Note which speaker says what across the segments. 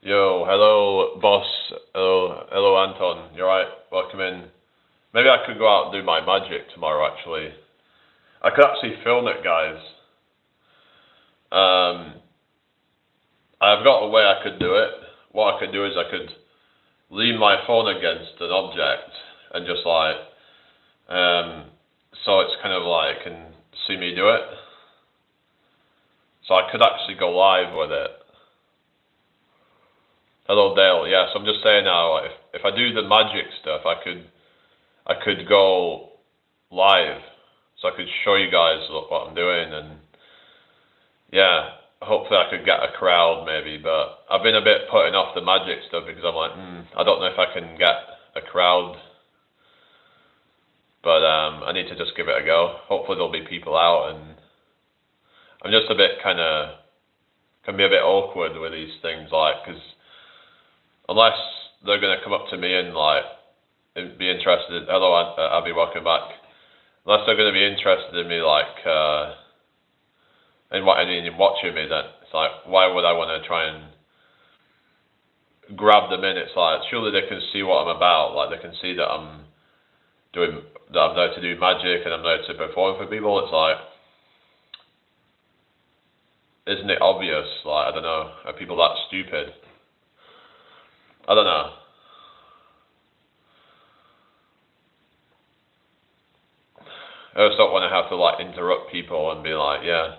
Speaker 1: Yo, hello, boss. Hello, Anton. You're right. Welcome in. Maybe I could go out and do my magic tomorrow. Actually, I could actually film it, guys. I've got a way I could do it. What I could do is I could lean my phone against an object and just like, so it's kind of like can see me do it. So I could actually go live with it. Hello, Dale. Yes, I'm just saying now. If I do the magic stuff, I could go live, so I could show you guys what I'm doing, and yeah, hopefully I could get a crowd maybe. But I've been a bit putting off the magic stuff because I'm like, I don't know if I can get a crowd. But I need to just give it a go. Hopefully there'll be people out, and I'm just a bit can be a bit awkward with these things, like, because unless they're going to come up to me and like be interested. Hello, Abby, welcome back. Unless they're going to be interested in me, like in watching me, then it's like, why would I want to try and grab them in? It's like, surely they can see what I'm about. Like, they can see that I'm there to do magic and I'm there to perform for people. It's like, isn't it obvious? Like, I don't know. Are people that stupid? I don't know. I just don't want to have to like interrupt people and be like, yeah,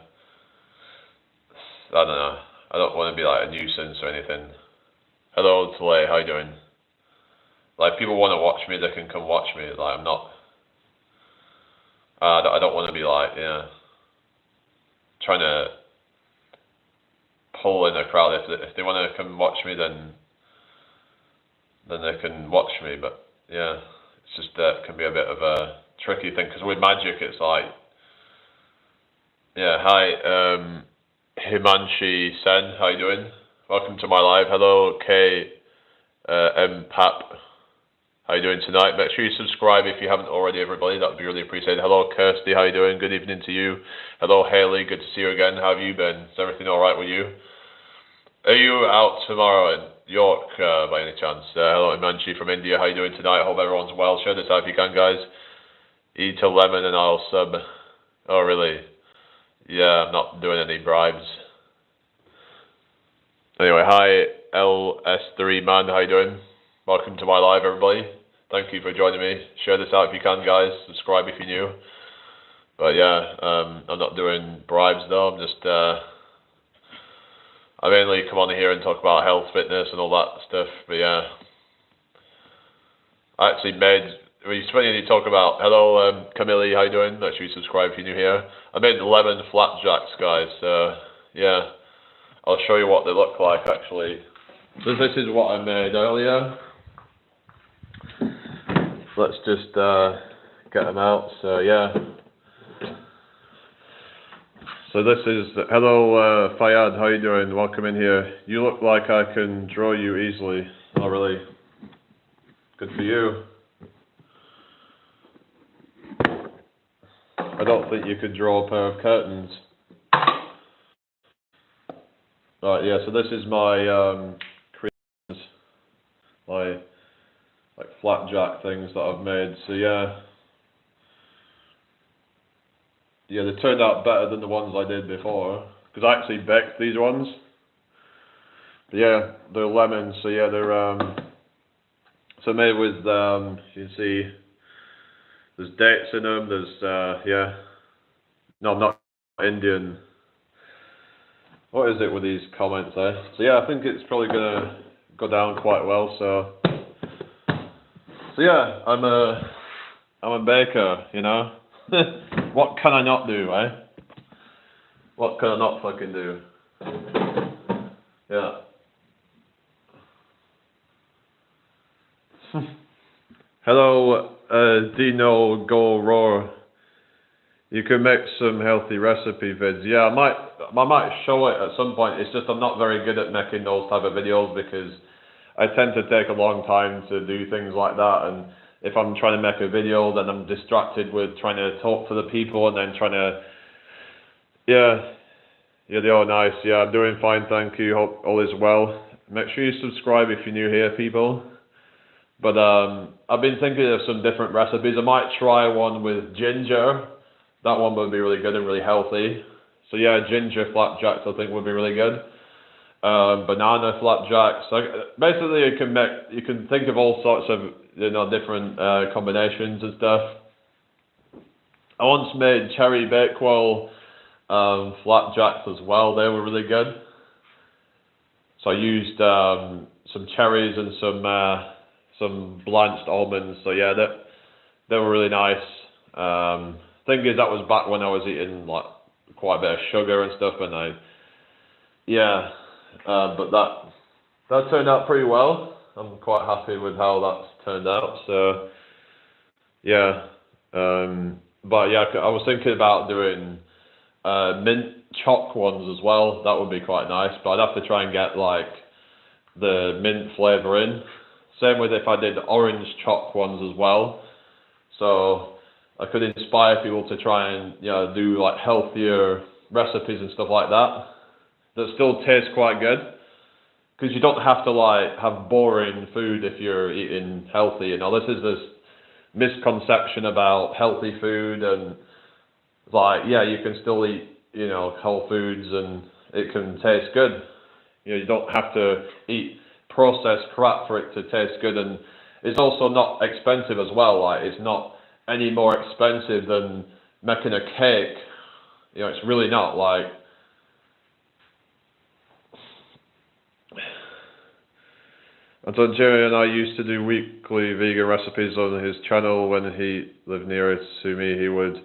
Speaker 1: I don't know. I don't want to be like a nuisance or anything. Hello, Tlay, how you doing? Like, people want to watch me, they can come watch me. Like, I'm not. I don't want to be like, yeah, trying to pull in a crowd. If they want to come watch me, then they can watch me. But yeah, it's just it can be a bit of a tricky thing, because with magic it's like, yeah, hi, Himanshi Sen, how you doing? Welcome to my live. Hello, K M Pap, how you doing tonight? Make sure you subscribe if you haven't already, everybody. That would be really appreciated. Hello, Kirsty, how you doing? Good evening to you. Hello, Haley, good to see you again. How have you been? Is everything all right with you? Are you out tomorrow in York by any chance? Hello, Himanshi from India. How you doing tonight? Hope everyone's well. Share this out if you can, guys. Eat a lemon and I'll sub. Oh, really? Yeah, I'm not doing any bribes. Anyway, hi, LS3 man, how you doing? Welcome to my live, everybody. Thank you for joining me. Share this out if you can, guys. Subscribe if you're new. But yeah, I'm not doing bribes though. I'm just, I mainly come on here and talk about health, fitness, and all that stuff. But yeah, I actually made. It's funny you talk about. Hello, Camille, how you doing? Make sure you subscribe if you're new here. I made 11 flapjacks, guys. So yeah, I'll show you what they look like actually. So this is what I made earlier. Let's just get them out. So yeah. So this is, hello Fayad, how you doing? Welcome in here. You look like I can draw you easily. Oh really? Good for you. I don't think you could draw a pair of curtains. Right, yeah, so this is my creations, my like flapjack things that I've made. So yeah. Yeah, they turned out better than the ones I did before, because I actually baked these ones. But yeah, they're lemons, so yeah, they're so made with you can see there's dates in them. There's yeah, no, I'm not Indian. What is it with these comments, eh? So yeah, I think it's probably gonna go down quite well. So yeah, I'm a baker, you know. What can I not do, eh? What can I not fucking do? Yeah. Hello, Dino Go Roar. You can make some healthy recipe vids. Yeah, I might show it at some point. It's just I'm not very good at making those type of videos because I tend to take a long time to do things like that, and if I'm trying to make a video, then I'm distracted with trying to talk to the people and then trying to, yeah, they're all nice. Yeah, I'm doing fine, thank you. Hope all is well. Make sure you subscribe if you're new here, people. But I've been thinking of some different recipes. I might try one with ginger. That one would be really good and really healthy. So yeah, ginger flapjacks I think would be really good. Banana flapjacks. So basically, you can think of all sorts of different combinations and stuff. I once made cherry bakewell flapjacks as well. They were really good. So I used some cherries and some blanched almonds. So yeah, they were really nice. Thing is, that was back when I was eating like quite a bit of sugar and stuff, and but that turned out pretty well. I'm quite happy with how that's turned out. So yeah, but yeah, I was thinking about doing mint choc ones as well. That would be quite nice, but I'd have to try and get like the mint flavour in. Same with if I did orange choc ones as well. So I could inspire people to try and do like healthier recipes and stuff like that still taste quite good. Because you don't have to like have boring food if you're eating healthy. This is this misconception about healthy food, and like you can still eat whole foods and it can taste good. You don't have to eat processed crap for it to taste good, and it's also not expensive as well. Like it's not any more expensive than making a cake. It's really not. Like I thought Jerry and I used to do weekly vegan recipes on his channel when he lived nearer to me. He would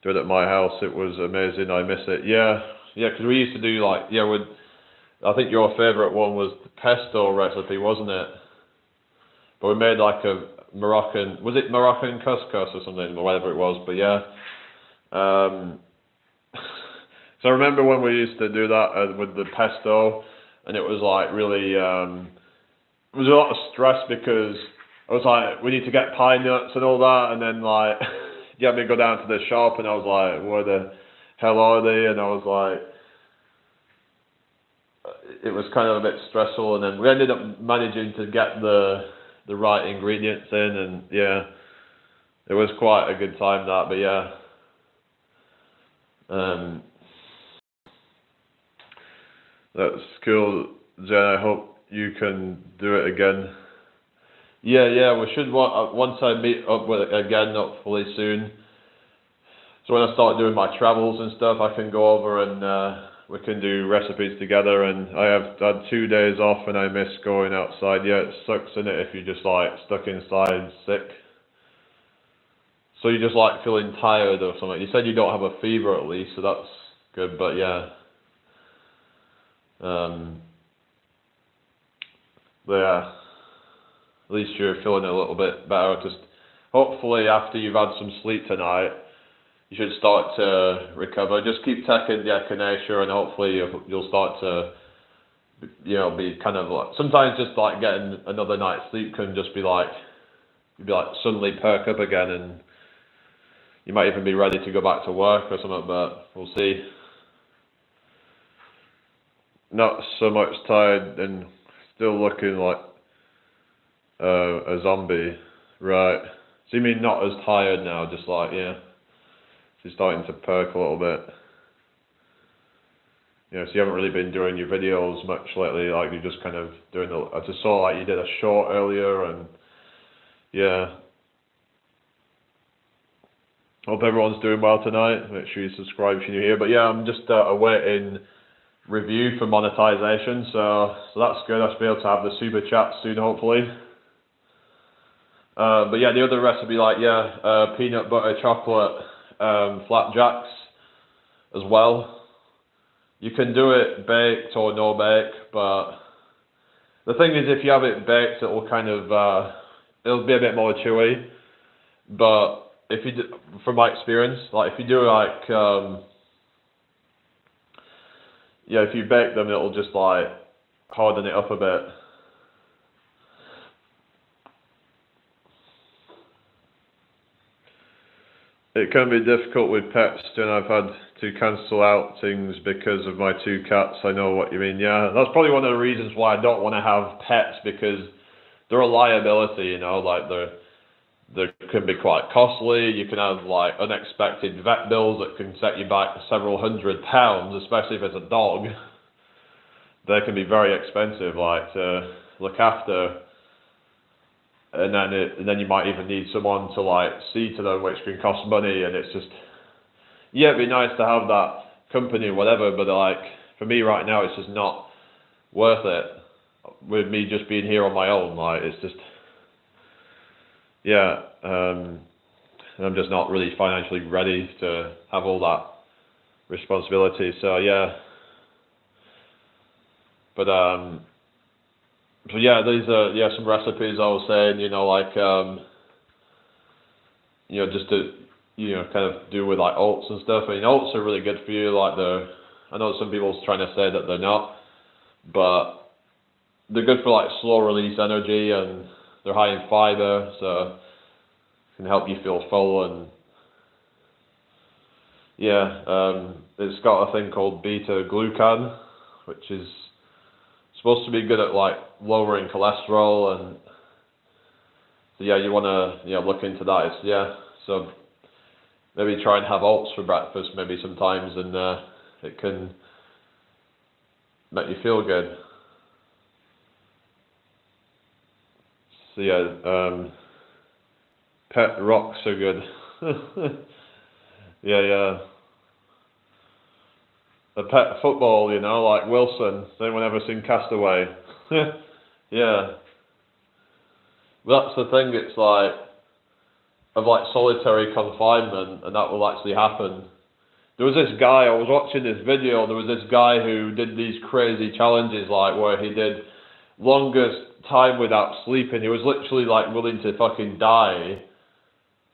Speaker 1: do it at my house. It was amazing. I miss it. Yeah, because we used to do like I think your favourite one was the pesto recipe, wasn't it? But we made like a Moroccan couscous or something, or whatever it was. But yeah. So I remember when we used to do that with the pesto, and it was like really, it was a lot of stress because I was like, we need to get pine nuts and all that, and then like, you had me go down to the shop, and I was like, where the hell are they? And I was like, it was kind of a bit stressful, and then we ended up managing to get the right ingredients in, and yeah, it was quite a good time that, but yeah. That's cool, Jen. I hope you can do it again. Yeah, we should once I meet up with it again, hopefully soon. So when I start doing my travels and stuff, I can go over and we can do recipes together. And I have had 2 days off and I miss going outside. Yeah, it sucks, isn't it, if you're just like stuck inside sick. So you just like feeling tired or something. You said you don't have a fever at least, so that's good, but yeah. But yeah, at least you're feeling a little bit better. Just hopefully after you've had some sleep tonight, you should start to recover. Just keep taking the echinacea, and hopefully you'll start to, be kind of like, sometimes just like getting another night's sleep can just be like, you'd be like suddenly perk up again, and you might even be ready to go back to work or something, but we'll see. Not so much tired and still looking like a zombie, right? So you mean not as tired now, just like, she's starting to perk a little bit. So you haven't really been doing your videos much lately, like you're just kind of doing I just saw like you did a short earlier, and yeah. Hope everyone's doing well tonight. Make sure you subscribe if you're new here. But yeah, I'm just awaiting review for monetization, so that's good. I should be able to have the super chat soon, hopefully. But yeah, the other recipe, like peanut butter chocolate flapjacks as well. You can do it baked or no bake, but the thing is, if you have it baked, it'll kind of it'll be a bit more chewy. But if you do, from my experience, like if you do like if you bake them, it'll just like harden it up a bit. it can be difficult with pets, and I've had to cancel out things because of my 2 cats. I know what you mean. Yeah, that's probably one of the reasons why I don't want to have pets, because they're a liability. You know, like they can be quite costly. You can have like unexpected vet bills that can set you back several £100, especially if it's a dog. They can be very expensive, like to look after. And then you might even need someone to like see to them, which can cost money. And it's just, yeah, it'd be nice to have that company or whatever, but like for me right now, it's just not worth it. With me just being here on my own, like it's just, yeah, and I'm just not really financially ready to have all that responsibility. So yeah, but so yeah, these are some recipes I was saying, you know, like you know, just to kind of do with like oats and stuff. I mean, oats are really good for you. Like I know some people's trying to say that they're not, but they're good for like slow release energy, and they're high in fiber, so can help you feel full. And yeah, it's got a thing called beta glucan, which is supposed to be good at like lowering cholesterol. And so yeah, you want to look into that. So maybe try and have oats for breakfast maybe sometimes, and it can make you feel good. So yeah, pet rocks are good. yeah. A pet football, you know, like Wilson. Has anyone ever seen Castaway? Yeah. Well, that's the thing, it's like, of like solitary confinement, and that will actually happen. There was this guy, I was watching this video, there was this guy who did these crazy challenges, like where he did longest time without sleeping. He was literally like willing to fucking die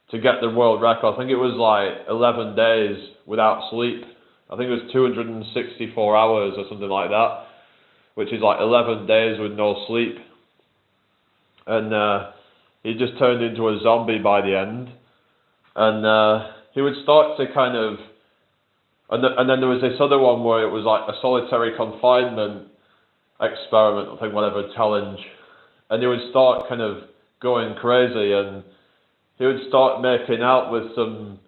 Speaker 1: to get the world record. I think it was like 11 days without sleep. I think it was 264 hours or something like that, which is like 11 days with no sleep. And he just turned into a zombie by the end. And he would start to kind of... And then there was this other one where it was like a solitary confinement experiment, I think, whatever, challenge. And he would start kind of going crazy, and he would start making out with some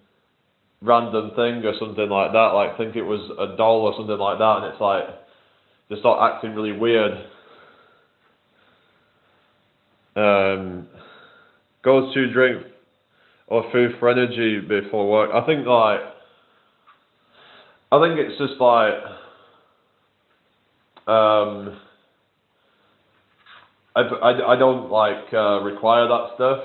Speaker 1: random thing or something like that, like think it was a doll or something like that, and it's like they start acting really weird. Go to drink or food for energy before work. I think it's just like I don't like require that stuff.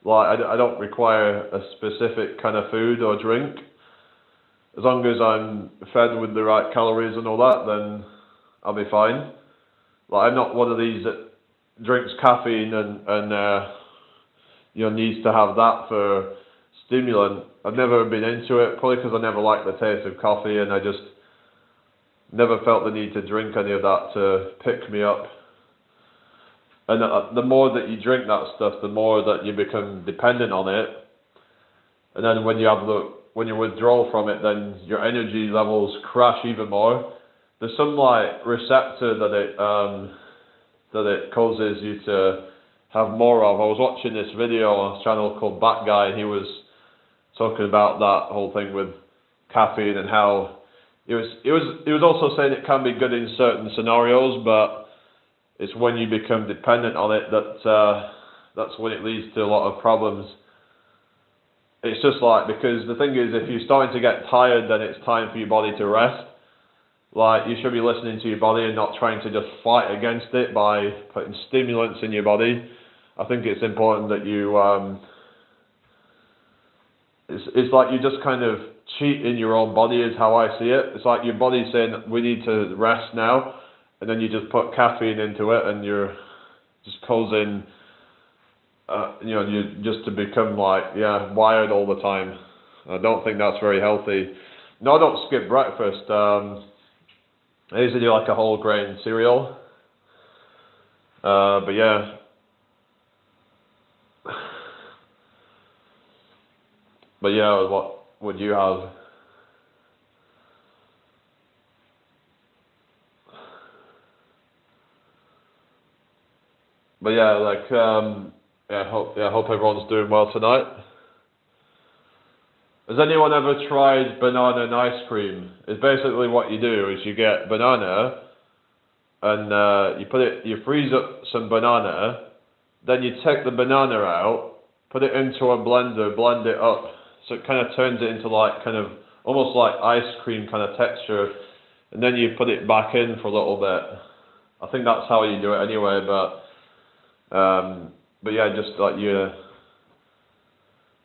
Speaker 1: Like I don't require a specific kind of food or drink. As long as I'm fed with the right calories and all that, then I'll be fine. Like I'm not one of these that drinks caffeine and needs to have that for stimulant. I've never been into it, probably because I never liked the taste of coffee, and I just never felt the need to drink any of that to pick me up. And the more that you drink that stuff, the more that you become dependent on it. And then when you withdraw from it, then your energy levels crash even more. There's some like receptor that it causes you to have more of. I was watching this video on a channel called Bat Guy, and he was talking about that whole thing with caffeine and how he was also saying it can be good in certain scenarios, but it's when you become dependent on it that's when it leads to a lot of problems. It's just like, because the thing is, if you're starting to get tired, then it's time for your body to rest. Like, you should be listening to your body and not trying to just fight against it by putting stimulants in your body. I think it's important that you it's like you just kind of cheat in your own body, is how I see it. It's like your body's saying, we need to rest now, and then you just put caffeine into it, and you're just causing you just to become like wired all the time. I don't think that's very healthy. No, I don't skip breakfast. I usually do like a whole grain cereal. But yeah. But yeah, what would you have? But yeah, like hope everyone's doing well tonight. Has anyone ever tried banana and ice cream? It's basically what you do is you get banana and you freeze up some banana, then you take the banana out, put it into a blender, blend it up, so it kind of turns it into like kind of almost like ice cream kind of texture, and then you put it back in for a little bit. I think that's how you do it anyway, but yeah, just like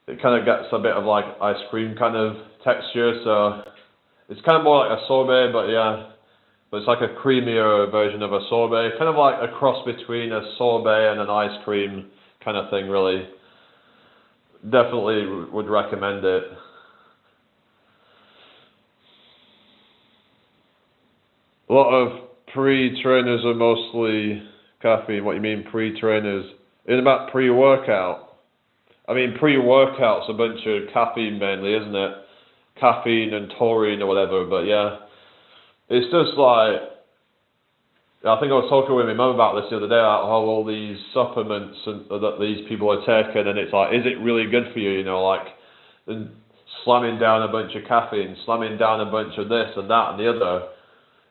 Speaker 1: it kind of gets a bit of like ice cream kind of texture, so it's kind of more like a sorbet, but yeah, but it's like a creamier version of a sorbet, kind of like a cross between a sorbet and an ice cream kind of thing, really. Definitely would recommend it. A lot of pre-trainers are mostly caffeine. What you mean pre-trainers? It's about pre-workout. I mean, pre-workout's a bunch of caffeine mainly, isn't it? Caffeine and taurine or whatever, but yeah. It's just like, I think I was talking with my mum about this the other day, about how all these supplements that these people are taking, and it's like, is it really good for you? You know, like, and slamming down a bunch of caffeine, slamming down a bunch of this and that and the other.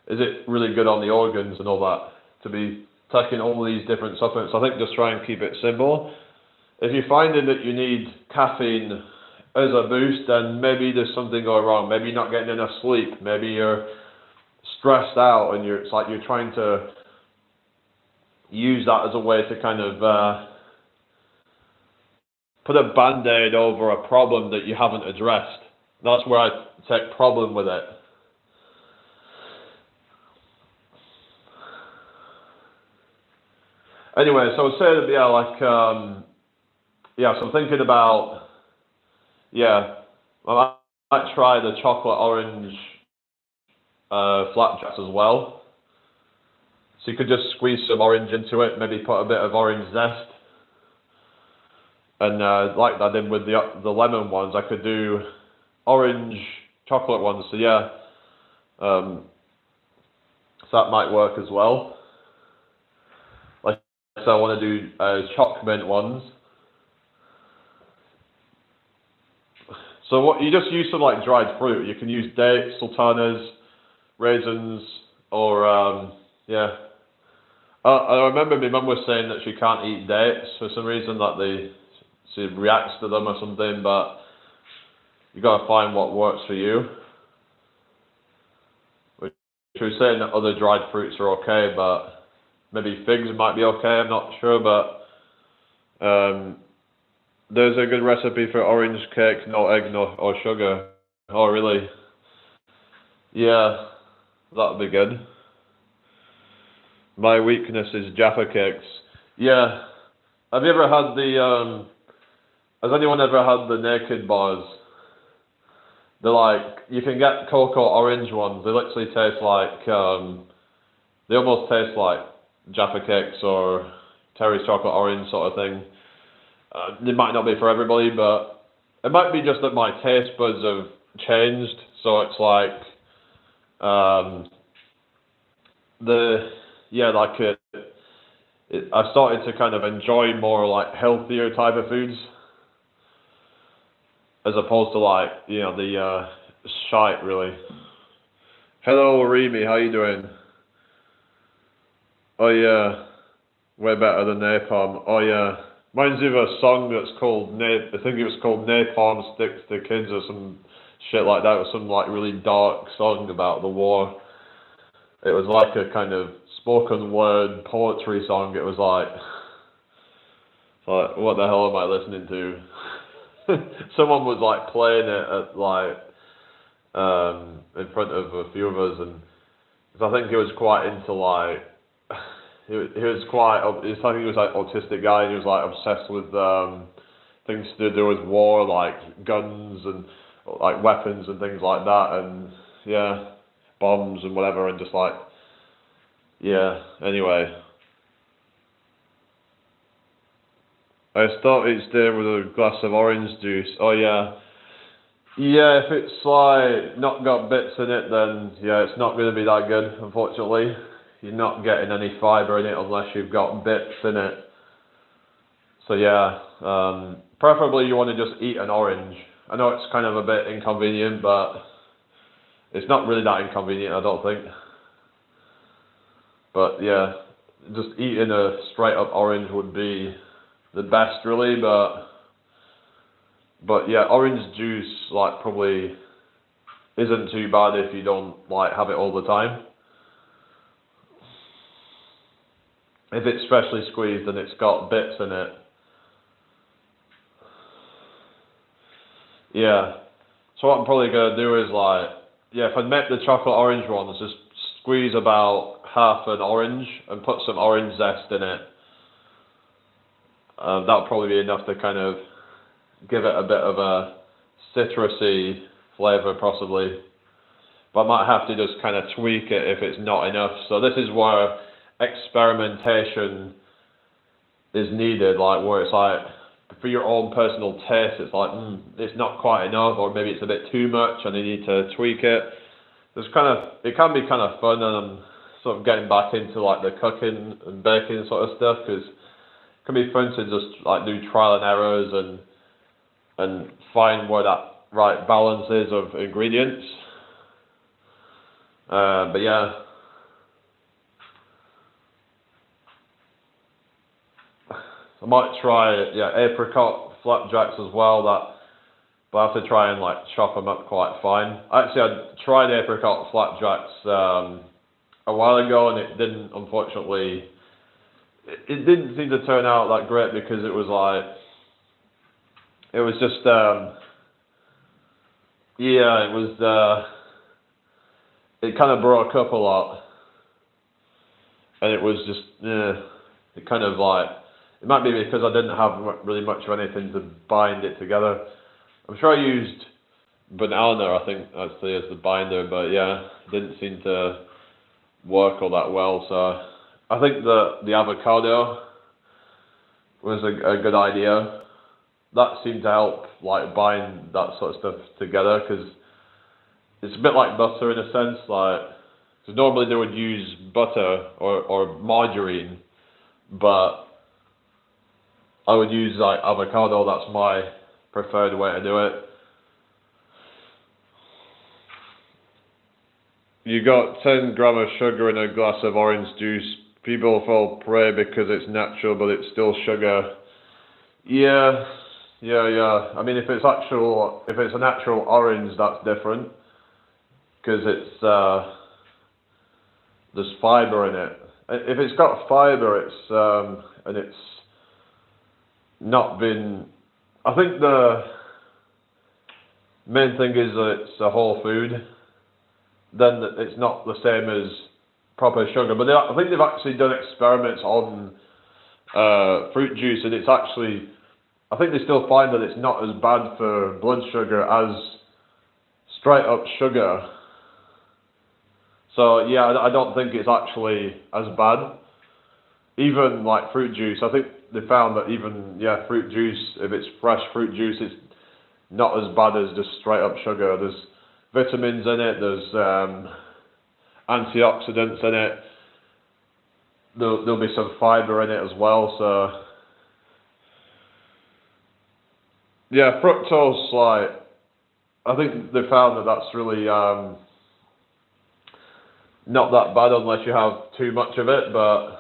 Speaker 1: Is it really good on the organs and all that to be taking all these different supplements? I think just try and keep it simple. If you're finding that you need caffeine as a boost, then maybe there's something going wrong. Maybe you're not getting enough sleep. Maybe you're stressed out and it's like you're trying to use that as a way to kind of put a band-aid over a problem that you haven't addressed. That's where I take problem with it. Anyway, so I would say that, yeah, like, so I'm thinking about, I might try the chocolate orange flapjacks as well. So you could just squeeze some orange into it, maybe put a bit of orange zest. And like I did with the lemon ones, I could do orange chocolate ones. So yeah, so that might work as well. Like, so I want to do choc mint ones. So what you just use some like dried fruit. You can use dates, sultanas, raisins, or I remember my mum was saying that she can't eat dates for some reason, that she reacts to them or something. But you gotta find what works for you. She was saying that other dried fruits are okay, but maybe figs might be okay. I'm not sure, but there's a good recipe for orange cake, no egg, or sugar. Oh, really? Yeah, that'd be good. My weakness is Jaffa cakes. Yeah. Have you ever had has anyone ever had the naked bars? They're like, you can get cocoa orange ones. They literally taste like, they almost taste like Jaffa cakes or Terry's chocolate orange sort of thing. It might not be for everybody, but it might be just that my taste buds have changed. So it's like, I started to kind of enjoy more like healthier type of foods, as opposed to like, the shite really. Hello, Remy, how you doing? Oh yeah, way better than napalm. Oh yeah, reminds me of a song that's called I think it was called Napalm Sticks to Kids or some shit like that. It was some like really dark song about the war. It was like a kind of spoken word poetry song. It was like what the hell am I listening to? Someone was like playing it at like in front of a few of us, and cause I think he was quite into like he was quite. I think he was like autistic guy. And he was like obsessed with things to do with war, like guns and like weapons and things like that, and yeah, bombs and whatever, and just like Anyway, I start each day with a glass of orange juice. Oh yeah. Yeah, if it's like not got bits in it, then yeah, it's not going to be that good, unfortunately. You're not getting any fibre in it unless you've got bits in it. So yeah, preferably you want to just eat an orange. I know it's kind of a bit inconvenient, but it's not really that inconvenient, I don't think. But yeah, just eating a straight up orange would be the best really, but yeah, orange juice like probably isn't too bad if you don't like have it all the time. If it's freshly squeezed and it's got bits in it. Yeah. So what I'm probably gonna do is like, yeah, if I make the chocolate orange ones, just squeeze about half an orange and put some orange zest in it. That'll probably be enough to kind of give it a bit of a citrusy flavour possibly. But I might have to just kind of tweak it if it's not enough. So this is where experimentation is needed, like where it's like for your own personal taste, it's like it's not quite enough, or maybe it's a bit too much, and you need to tweak it. It can be kind of fun, and I'm sort of getting back into like the cooking and baking sort of stuff because it can be fun to just like do trial and errors and find where that right balance is of ingredients. But yeah. I might try apricot flapjacks as well. But I have to try and like chop them up quite fine. Actually, I tried apricot flapjacks a while ago, and it didn't. Unfortunately, it didn't seem to turn out that great because it was like it was just yeah, it kind of broke up a lot, and it was just it kind of like it might be because I didn't have really much of anything to bind it together. I'm sure I used banana, I think, actually, as the binder, but yeah, it didn't seem to work all that well. So I think the avocado was a good idea. That seemed to help, like, bind that sort of stuff together, because it's a bit like butter in a sense, like, because normally they would use butter or margarine, but I would use, like, avocado. That's my preferred way to do it. You got 10 gram of sugar in a glass of orange juice. People fall prey because it's natural, but it's still sugar. Yeah, yeah. I mean, if it's a natural orange, that's different because there's fiber in it. If it's got fiber, and it's not been. I think the main thing is that it's a whole food. Then it's not the same as proper sugar. But I think they've actually done experiments on fruit juice, and it's actually, I think they still find that it's not as bad for blood sugar as straight up sugar. So yeah, I don't think it's actually as bad. Even like fruit juice, I think they found that even fruit juice, if it's fresh fruit juice, it's not as bad as just straight up sugar. There's vitamins in it, there's antioxidants in it, there'll be some fibre in it as well, so yeah, fructose, like, I think they found that that's really not that bad unless you have too much of it, but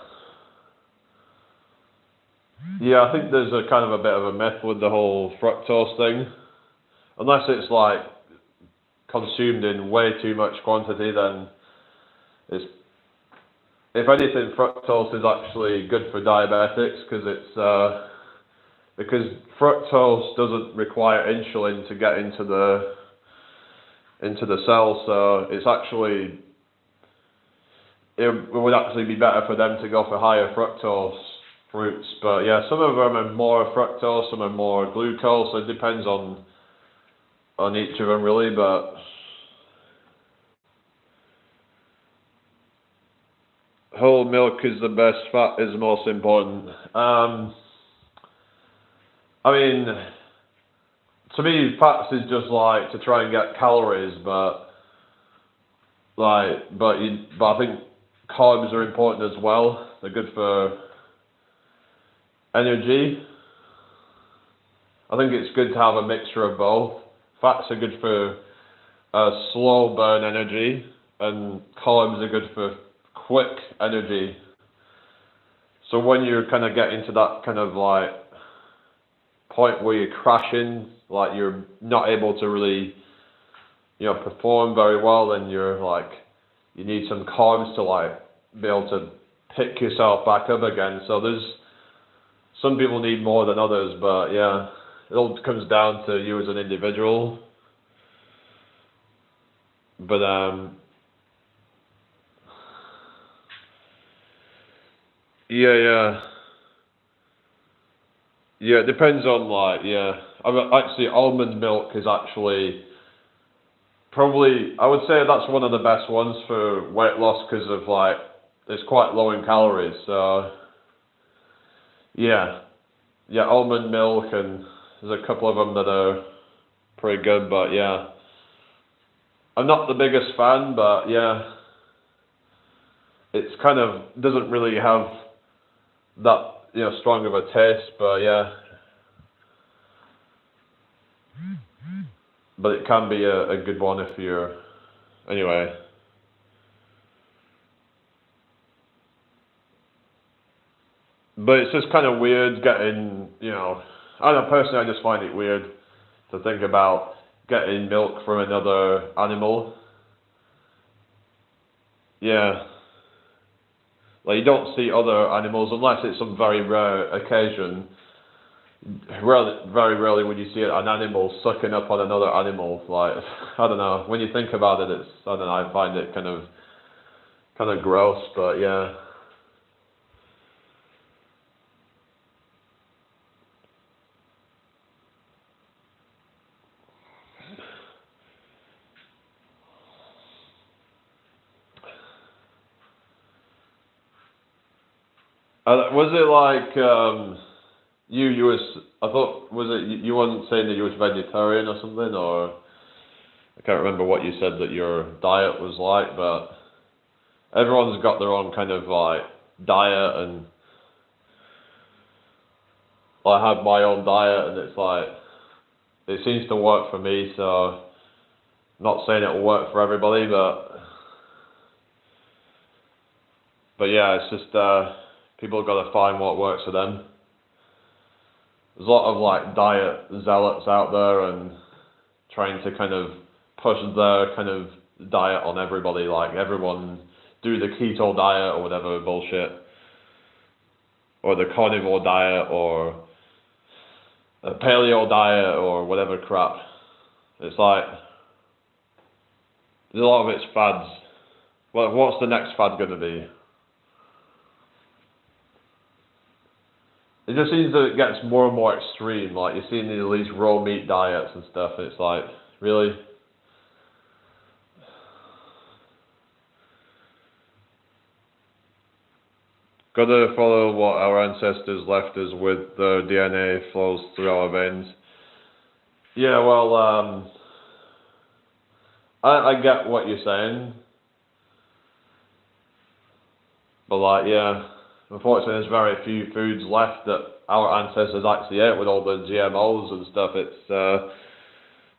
Speaker 1: yeah, I think there's a kind of a bit of a myth with the whole fructose thing. Unless it's like consumed in way too much quantity, then it's, if anything, fructose is actually good for diabetics because fructose doesn't require insulin to get into the cell, so it would actually be better for them to go for higher fructose fruits. But yeah, some of them are more fructose, some are more glucose, so it depends on each of them really, but whole milk is the best, fat is the most important. I mean, to me, fats is just like to try and get calories, but I think carbs are important as well. They're good for energy. I think it's good to have a mixture of both. Fats are good for slow burn energy, and carbs are good for quick energy. So when you're kind of getting to that kind of like point where you're crashing, like you're not able to really, perform very well, then you need some carbs to like be able to pick yourself back up again. So some people need more than others, but yeah, it all comes down to you as an individual. But yeah. Yeah, it depends on actually almond milk is actually probably, I would say that's one of the best ones for weight loss because of like it's quite low in calories. So yeah, almond milk, and there's a couple of them that are pretty good. But yeah, I'm not the biggest fan, but yeah, it's kind of doesn't really have that strong of a taste. But yeah, but it can be a good one if you're anyway. But it's just kind of weird getting, I don't know, personally I just find it weird to think about getting milk from another animal. Yeah. Like you don't see other animals, unless it's some very rare occasion. Very rarely would you see an animal sucking up on another animal. Like, I don't know, when you think about it, I don't know, I find it kind of gross, but yeah. Was it like you was? I thought was it you wasn't saying that you was vegetarian or something, or I can't remember what you said that your diet was like, but everyone's got their own kind of like diet, and I have my own diet, and it's like it seems to work for me. So I'm not saying it will work for everybody, but yeah, it's just people have got to find what works for them. There's a lot of like diet zealots out there and trying to kind of push their kind of diet on everybody, like everyone do the keto diet or whatever bullshit, or the carnivore diet, or the paleo diet, or whatever crap. It's like there's a lot of it's fads. Well, what's the next fad gonna be? It just seems that it gets more and more extreme. Like you're seeing these raw meat diets and stuff, and it's like, really? Gotta follow what our ancestors left us with. The DNA flows through our veins. Yeah, well, I get what you're saying, but like, yeah, unfortunately, there's very few foods left that our ancestors actually ate with all the GMOs and stuff. It's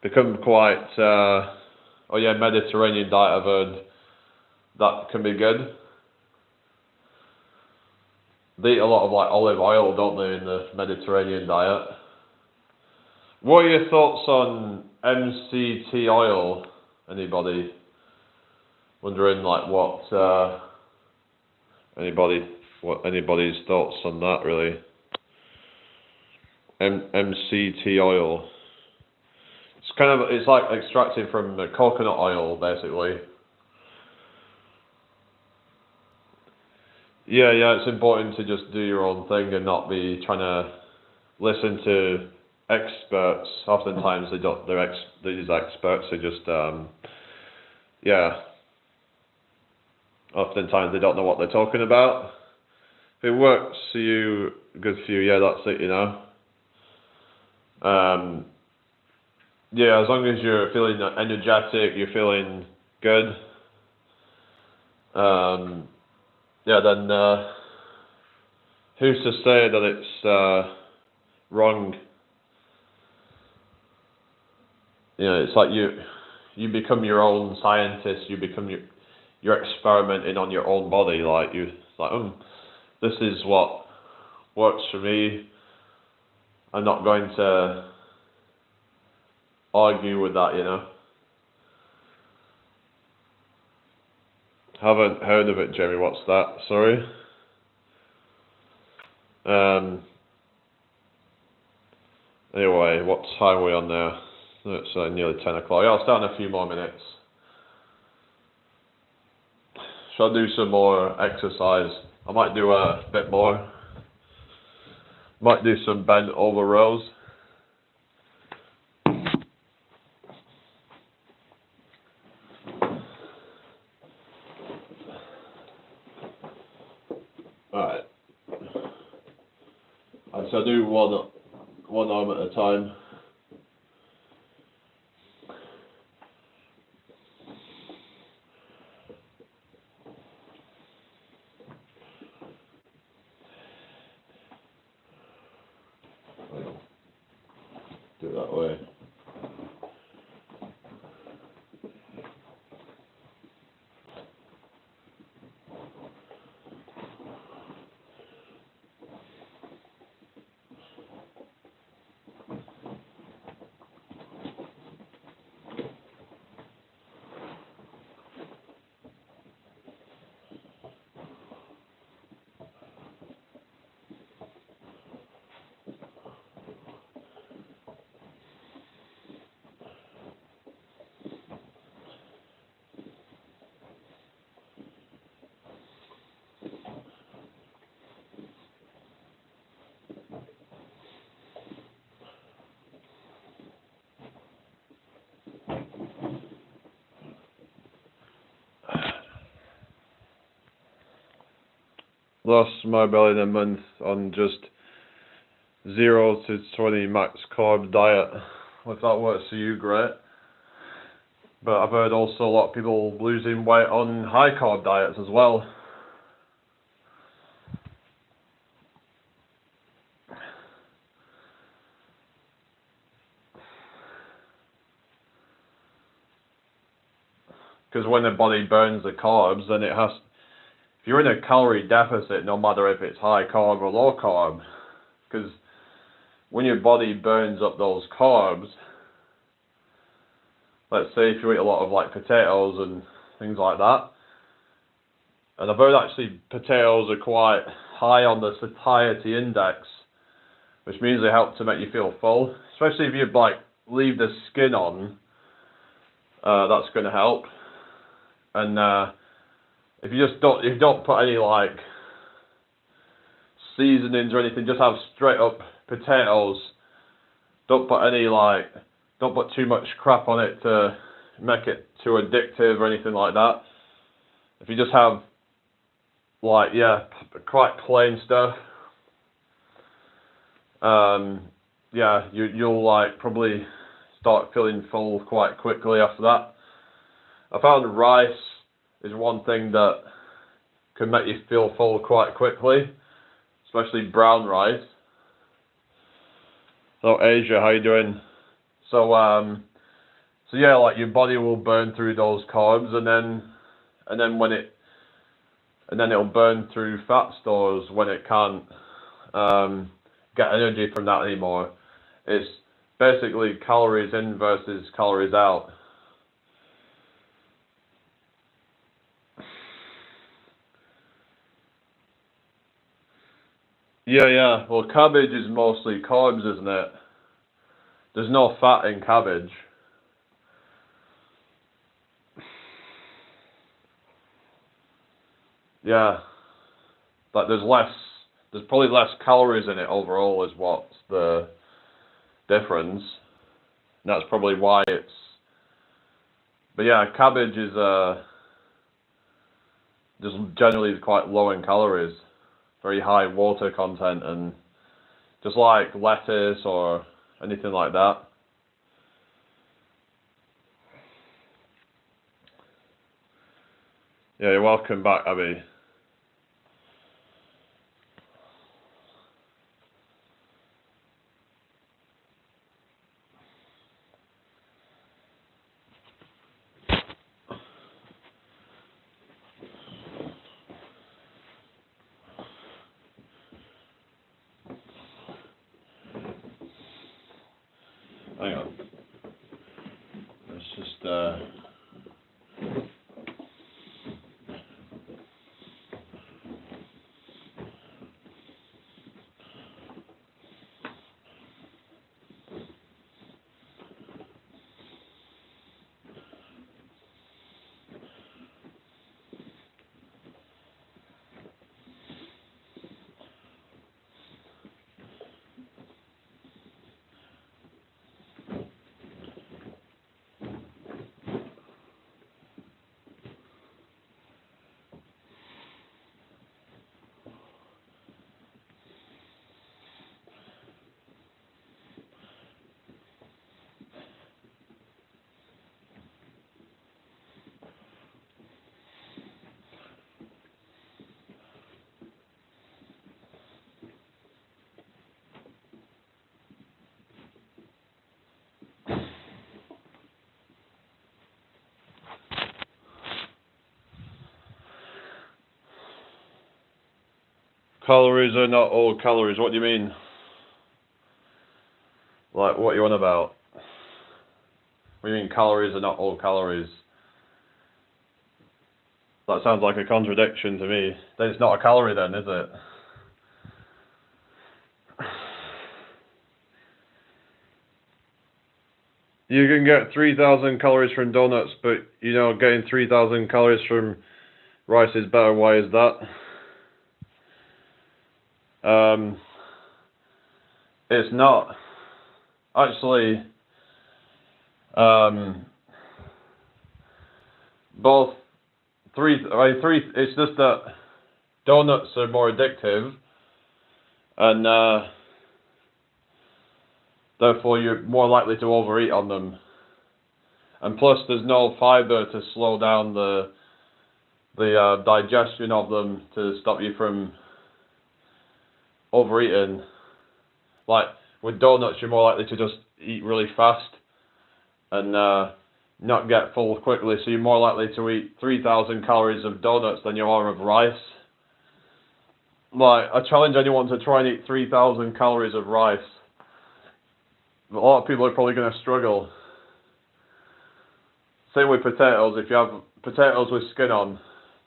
Speaker 1: become quite, oh yeah, Mediterranean diet, I've heard that can be good. They eat a lot of like olive oil, don't they, in the Mediterranean diet? What are your thoughts on MCT oil? Anybody wondering like what anybody's thoughts on that really? MCT oil. It's like extracted from coconut oil basically. Yeah, it's important to just do your own thing and not be trying to listen to experts. Oftentimes these experts are just oftentimes they don't know what they're talking about. If it works for you, good for you, yeah, that's it, yeah, as long as you're feeling energetic, you're feeling good, yeah, then who's to say that it's wrong? You know, it's like you become your own scientist. You become you're experimenting on your own body. Like you, like this is what works for me. I'm not going to argue with that. You know. Haven't heard of it, Jeremy. What's that? Sorry. Anyway, what time are we on now? It's nearly 10 o'clock. Yeah, I'll start in a few more minutes. Shall I do some more exercise? I might do a bit more. Might do some bent over rows. Alright. So I do one arm at a time. Do it that way. Lost my belly in a month on just 0 to 20 max carb diet. If that works for you, great. But I've heard also a lot of people losing weight on high carb diets as well. Because when the body burns the carbs, then it has. If you're in a calorie deficit, no matter if it's high carb or low carb, because when your body burns up those carbs, let's say if you eat a lot of like potatoes and things like that, and I've heard actually potatoes are quite high on the satiety index, which means they help to make you feel full, especially if you like leave the skin on. That's going to help. And if you don't put any like seasonings or anything, just have straight up potatoes. Don't put too much crap on it to make it too addictive or anything like that. If you just have like, yeah, quite plain stuff, yeah, you'll like probably start feeling full quite quickly after that. I found rice is one thing that can make you feel full quite quickly, especially brown rice. So Asia, how you doing? So yeah, like your body will burn through those carbs, and then it'll burn through fat stores when it can't get energy from that anymore. It's basically calories in versus calories out. Yeah. Well, cabbage is mostly carbs, isn't it? There's no fat in cabbage. Yeah. But there's probably less calories in it overall is what's the difference. And that's probably why it's... But yeah, cabbage is just generally quite low in calories. Very high water content, and just like lettuce or anything like that. Yeah, you're welcome back, Abby. Hang on. Let's just calories are not all calories. What do you mean? Like, what are you on about? What do you mean calories are not all calories? That sounds like a contradiction to me. Then it's not a calorie then, is it? You can get 3,000 calories from donuts, but you know, getting 3,000 calories from rice is better. Why is that? It's not. Actually, both it's just that donuts are more addictive, and therefore you're more likely to overeat on them. And plus, there's no fiber to slow down the digestion of them to stop you from overeating. Like with donuts, you're more likely to just eat really fast and not get full quickly. So you're more likely to eat 3,000 calories of donuts than you are of rice. Like, I challenge anyone to try and eat 3,000 calories of rice. A lot of people are probably going to struggle. Same with potatoes. If you have potatoes with skin on,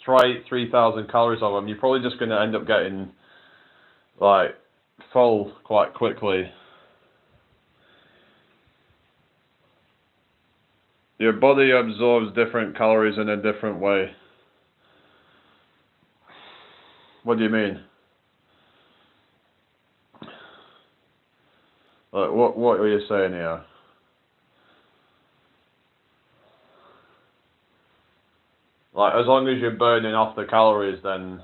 Speaker 1: try eat 3,000 calories of them. You're probably just going to end up getting like full quite quickly. Your body absorbs different calories in a different way. What do you mean? Like, what are you saying here? Like, as long as you're burning off the calories, then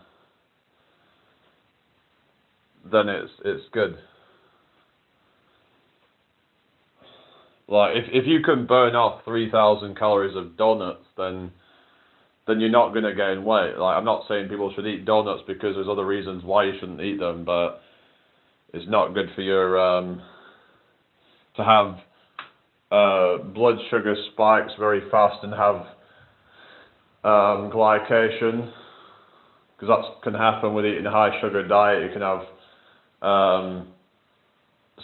Speaker 1: it's good. Like, if you can burn off 3,000 calories of donuts, then you're not going to gain weight. Like, I'm not saying people should eat donuts because there's other reasons why you shouldn't eat them, but it's not good for your to have blood sugar spikes very fast and have glycation, because that can happen with eating a high sugar diet. You can have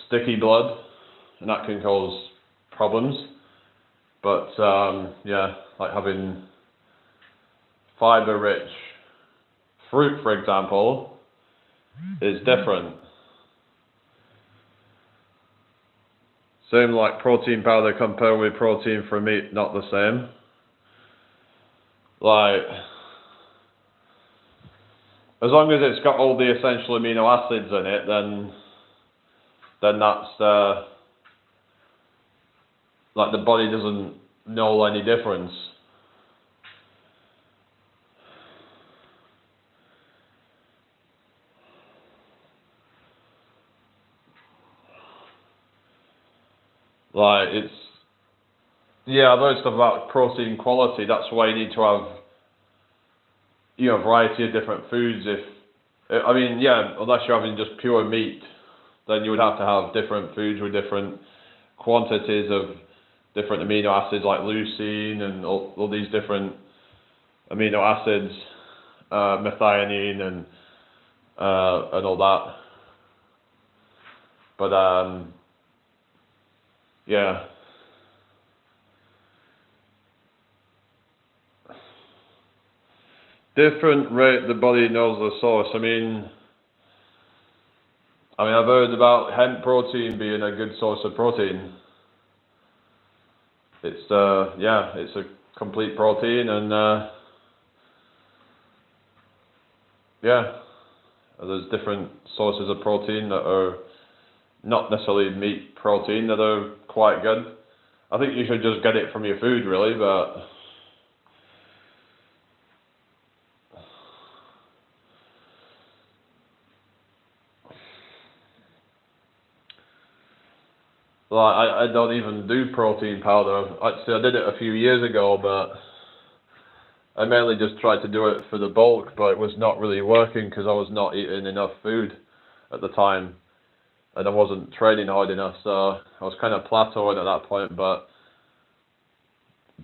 Speaker 1: sticky blood, and that can cause problems. But yeah, like having fiber rich fruit, for example, is different. Same like protein powder compared with protein from meat, not the same. Like, as long as it's got all the essential amino acids in it, then that's like the body doesn't know any difference. Like, it's, yeah, I've heard stuff about protein quality. That's why you need to have variety of different foods. I mean, yeah, unless you're having just pure meat, then you would have to have different foods with different quantities of different amino acids like leucine and all these different amino acids, methionine and all that. But yeah. Different rate the body knows the source. I mean, I've heard about hemp protein being a good source of protein. It's it's a complete protein, and there's different sources of protein that are not necessarily meat protein that are quite good. I think you should just get it from your food, really, but like I don't even do protein powder. Actually, I did it a few years ago, but I mainly just tried to do it for the bulk, but it was not really working because I was not eating enough food at the time, and I wasn't training hard enough, so I was kind of plateauing at that point. But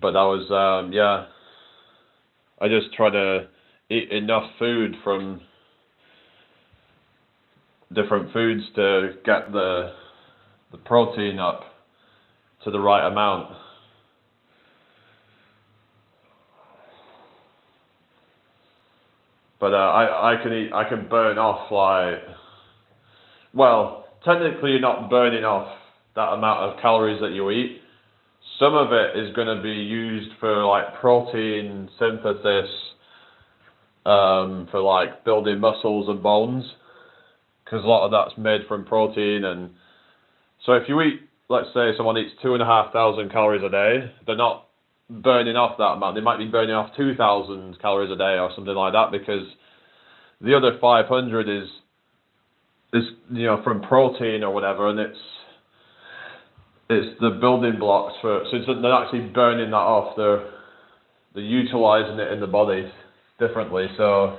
Speaker 1: I was I just try to eat enough food from different foods to get the protein up to the right amount. But I can burn off technically you're not burning off that amount of calories that you eat. Some of it is going to be used for like protein synthesis, for like building muscles and bones, because a lot of that's made from protein. And so if you eat, let's say someone eats 2,500 calories a day, they're not burning off that amount. They might be burning off 2,000 calories a day or something like that, because the other 500 is from protein or whatever, and it's the building blocks for. So they're actually burning that off. They're utilizing it in the body differently. So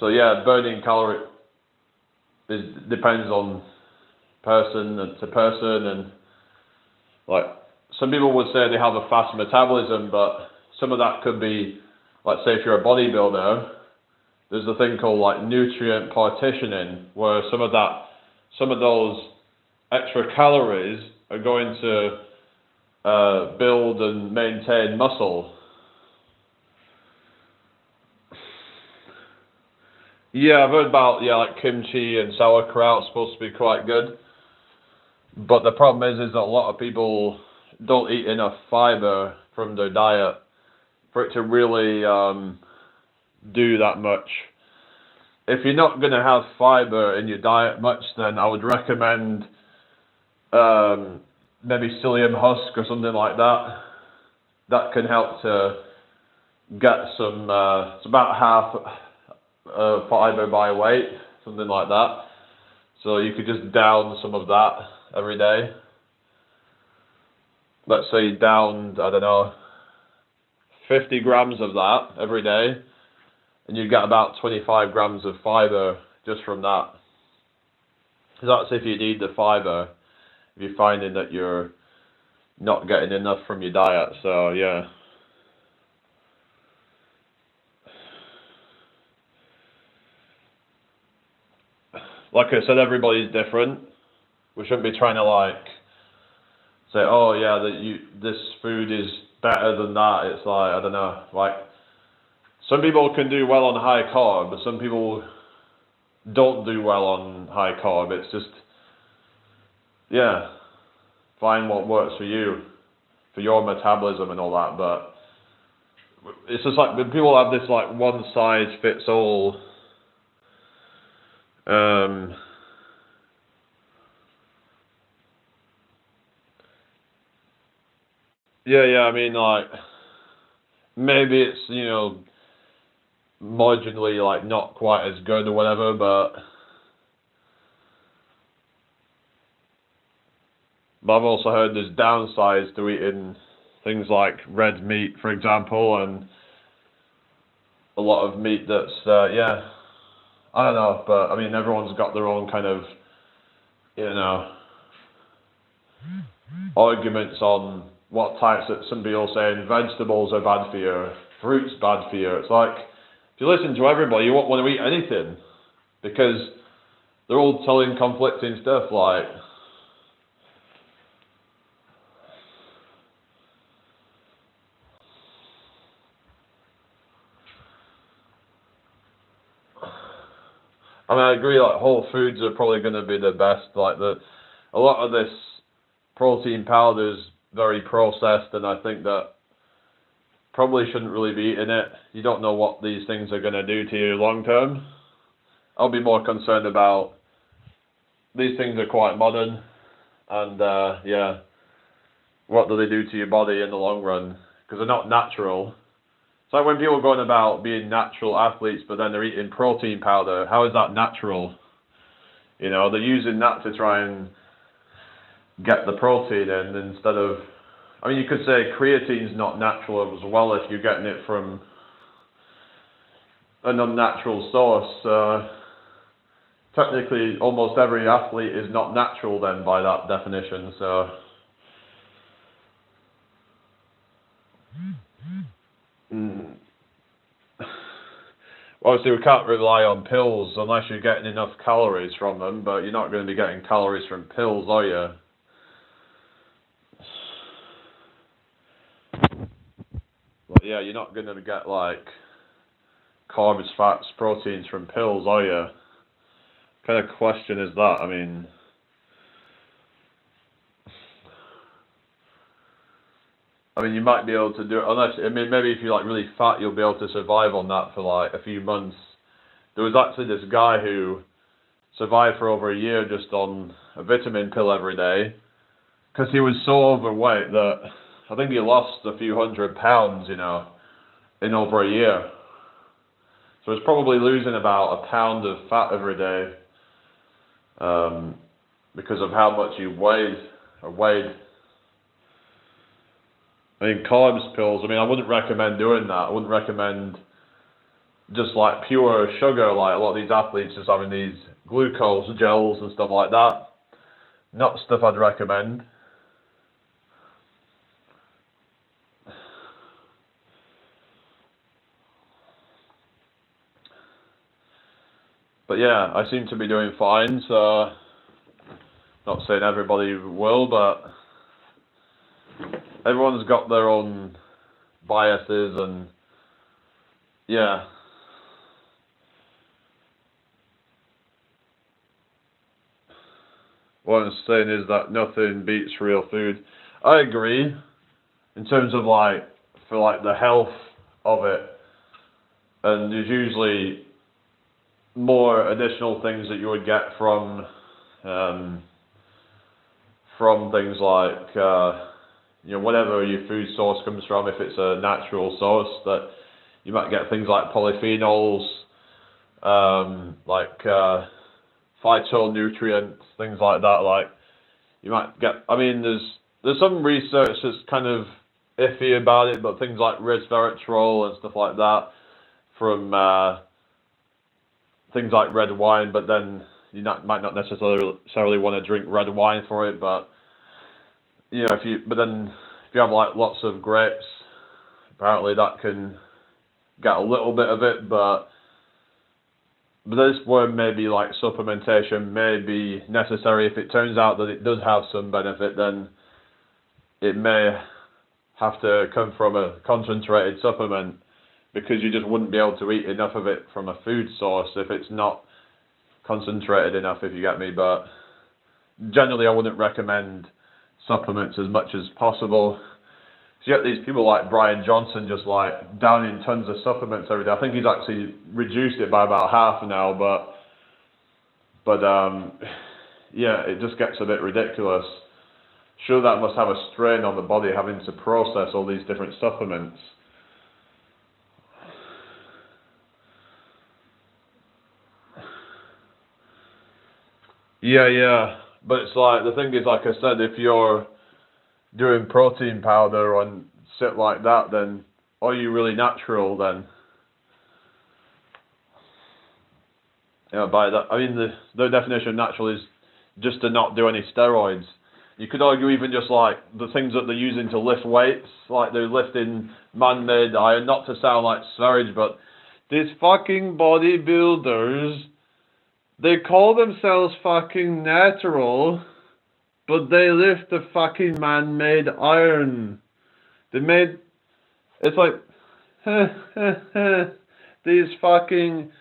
Speaker 1: yeah, burning calorie depends on person to person, and like some people would say they have a fast metabolism, but some of that could be, let's say if you're a bodybuilder, there's a thing called like nutrient partitioning, where some of those extra calories are going to build and maintain muscle. Yeah, I've heard about like kimchi and sauerkraut supposed to be quite good, but the problem is that a lot of people don't eat enough fiber from their diet for it to really do that much. If you're not going to have fiber in your diet much, then I would recommend maybe psyllium husk or something like that. That can help to get some, it's about half fiber by weight, something like that. So you could just down some of that every day. Let's say you downed, I don't know, 50 grams of that every day, and you get about 25 grams of fiber just from that. Because that's if you need the fiber, if you're finding that you're not getting enough from your diet. So yeah. Like I said, everybody's different. We shouldn't be trying to like say, oh yeah, this food is better than that. It's like, I don't know, like some people can do well on high carb, but some people don't do well on high carb. It's just, find what works for you, for your metabolism and all that. But it's just like when people have this like one size fits all I mean, like maybe it's marginally like not quite as good or whatever, but I've also heard there's downsides to eating things like red meat, for example, and a lot of meat that's yeah, I don't know, but I mean everyone's got their own kind of, you know, arguments on what types that some people saying vegetables are bad for you, fruits bad for you. It's like if you listen to everybody, you won't want to eat anything because they're all telling conflicting stuff. Like, I mean, I agree. Like whole foods are probably going to be the best. Like a lot of this protein powder is very processed, and I think that probably shouldn't really be eating it. You don't know what these things are going to do to you long term. I'll be more concerned about these things are quite modern, and yeah, what do they do to your body in the long run? Because they're not natural. It's like when people are going about being natural athletes, but then they're eating protein powder. How is that natural? You know, they're using that to try and get the protein in instead of. I mean, you could say creatine's not natural as well if you're getting it from an unnatural source. Technically, almost every athlete is not natural then by that definition. So, obviously we can't rely on pills unless you're getting enough calories from them. But you're not going to be getting calories from pills, are you? But yeah, you're not going to get like carbs, fats, proteins from pills, are you? What kind of question is that? I mean, you might be able to do it unless, I mean, maybe if you're like really fat, you'll be able to survive on that for like a few months. There was actually this guy who survived for over a year just on a vitamin pill every day because he was so overweight that I think he lost a few £100, you know, in over a year. So he's probably losing about a pound of fat every day because of how much he weighed. I mean, carbs pills, I mean, I wouldn't recommend doing that. I wouldn't recommend just like pure sugar, like a lot of these athletes just having these glucose gels and stuff like that. Not stuff I'd recommend. But yeah, I seem to be doing fine, so not saying everybody will, but everyone's got their own biases and yeah. What I'm saying is that nothing beats real food. I agree in terms of like for like the health of it, and there's usually more additional things that you would get from things like you know, whatever your food source comes from. If it's a natural source, that you might get things like polyphenols, like phytonutrients, things like that. Like you might get. I mean, there's some research that's kind of iffy about it, but things like resveratrol and stuff like that from things like red wine. But then you might not necessarily want to drink red wine for it. But you know, if you have like lots of grapes, apparently that can get a little bit of it, but this where maybe like supplementation may be necessary. If it turns out that it does have some benefit, then it may have to come from a concentrated supplement because you just wouldn't be able to eat enough of it from a food source if it's not concentrated enough, if you get me. But generally I wouldn't recommend supplements as much as possible. So you get these people like Brian Johnson just like downing tons of supplements every day. I think he's actually reduced it by about half now, but yeah, it just gets a bit ridiculous. Sure, that must have a strain on the body having to process all these different supplements. Yeah, but it's like the thing is, like I said, if you're doing protein powder and shit like that, then are you really natural then? You know, by that, I mean the definition of natural is just to not do any steroids. You could argue even just like the things that they're using to lift weights, like they're lifting man-made iron, not to sound like swearage, but these fucking bodybuilders, they call themselves fucking natural, but they lift the fucking man-made iron. They made, it's like, these fucking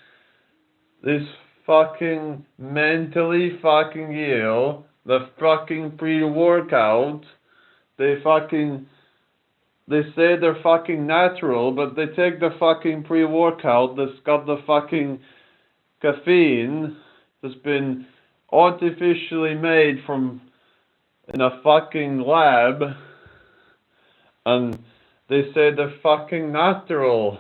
Speaker 1: mentally fucking ill, the fucking pre-workout, they say they're fucking natural, but they take the fucking pre-workout that's got the fucking caffeine that's been artificially made from in a fucking lab, and they say they're fucking natural.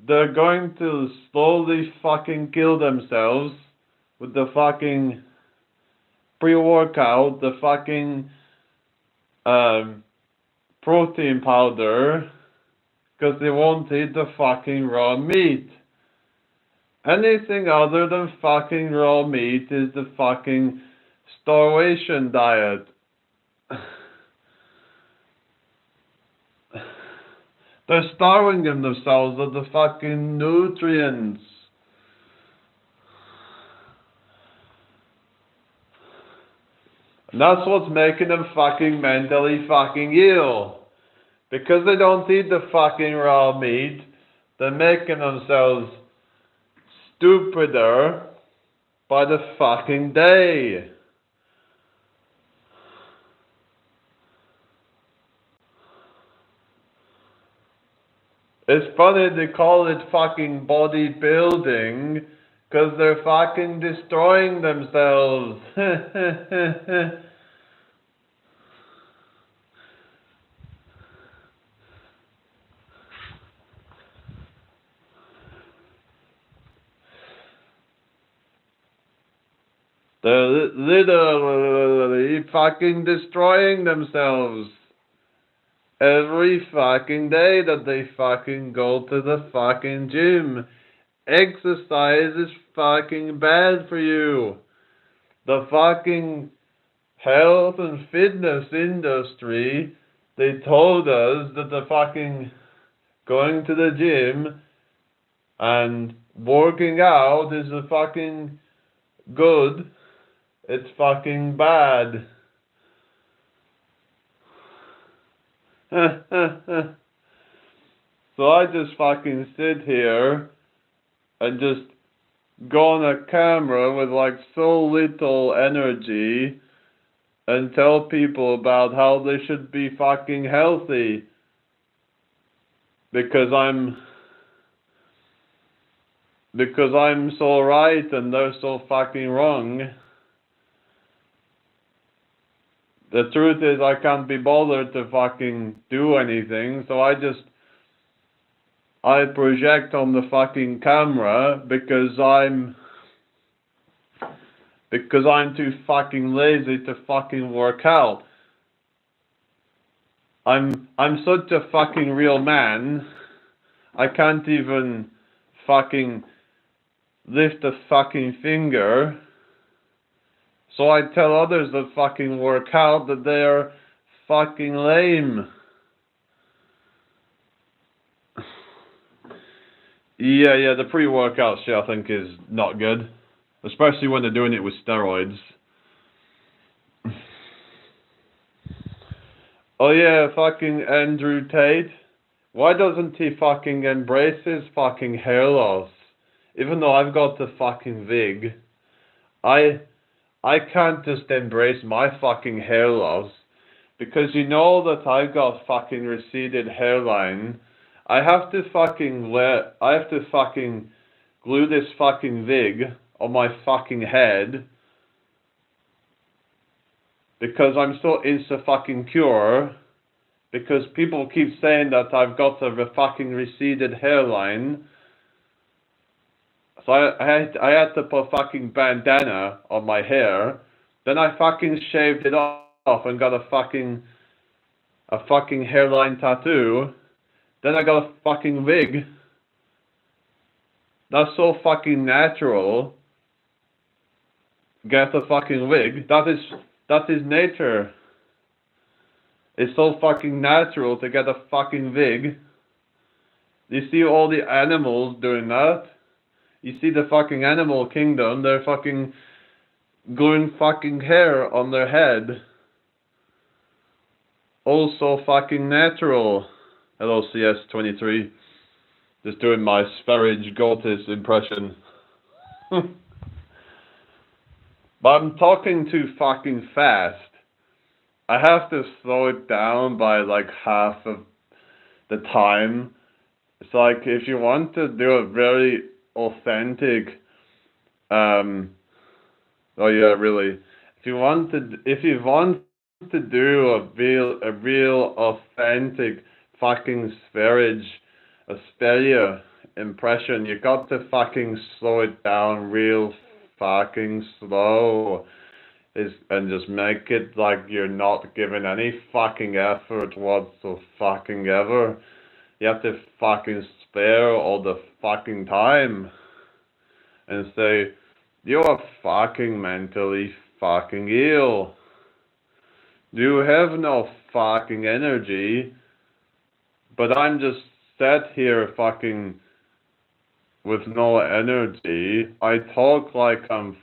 Speaker 1: They're going to slowly fucking kill themselves with the fucking pre-workout, the fucking protein powder, because they won't eat the fucking raw meat. Anything other than fucking raw meat is the fucking starvation diet. They're starving themselves of the fucking nutrients. And that's what's making them fucking mentally fucking ill. Because they don't eat the fucking raw meat, they're making themselves stupider by the fucking day. It's funny they call it fucking bodybuilding, because they're fucking destroying themselves. They're literally fucking destroying themselves. Every fucking day that they fucking go to the fucking gym. Exercise is fucking bad for you. The fucking health and fitness industry, they told us that the fucking going to the gym and working out is a fucking good. It's fucking bad. So I just fucking sit here and just go on a camera with like so little energy and tell people about how they should be fucking healthy because I'm so right and they're so fucking wrong. The truth is I can't be bothered to fucking do anything, so I project on the fucking camera because I'm too fucking lazy to fucking work out. I'm such a fucking real man, I can't even fucking lift a fucking finger. So I tell others that fucking work out that they are fucking lame. Yeah, the pre-workout shit I think is not good. Especially when they're doing it with steroids. Oh yeah, fucking Andrew Tate. Why doesn't he fucking embrace his fucking hair loss? Even though I've got the fucking wig. I can't just embrace my fucking hair loss because you know that I've got fucking receded hairline. I have to fucking glue this fucking wig on my fucking head because I'm so insta-fucking-cure because people keep saying that I've got a fucking receded hairline. So I had to put fucking bandana on my hair
Speaker 2: Then I fucking shaved it off and got a fucking hairline tattoo. Then I got a fucking wig. That's so fucking natural. Get a fucking wig. That is nature. It's so fucking natural to get a fucking wig. You see all the animals doing that. You see the fucking animal kingdom. They're fucking gluing fucking hair on their head. Also fucking natural. Hello CS23. Just doing my Sverige Gotis impression. But I'm talking too fucking fast. I have to slow it down by like half of the time. It's like if you want to do a very authentic, oh yeah, really. If you want to do a real authentic fucking Asperia impression, you got to fucking slow it down real fucking slow. And just make it like you're not giving any fucking effort whatsoever. You have to fucking spare all the fucking time and say, you're fucking mentally fucking ill. You have no fucking energy, but I'm just sat here fucking with no energy. I talk like I'm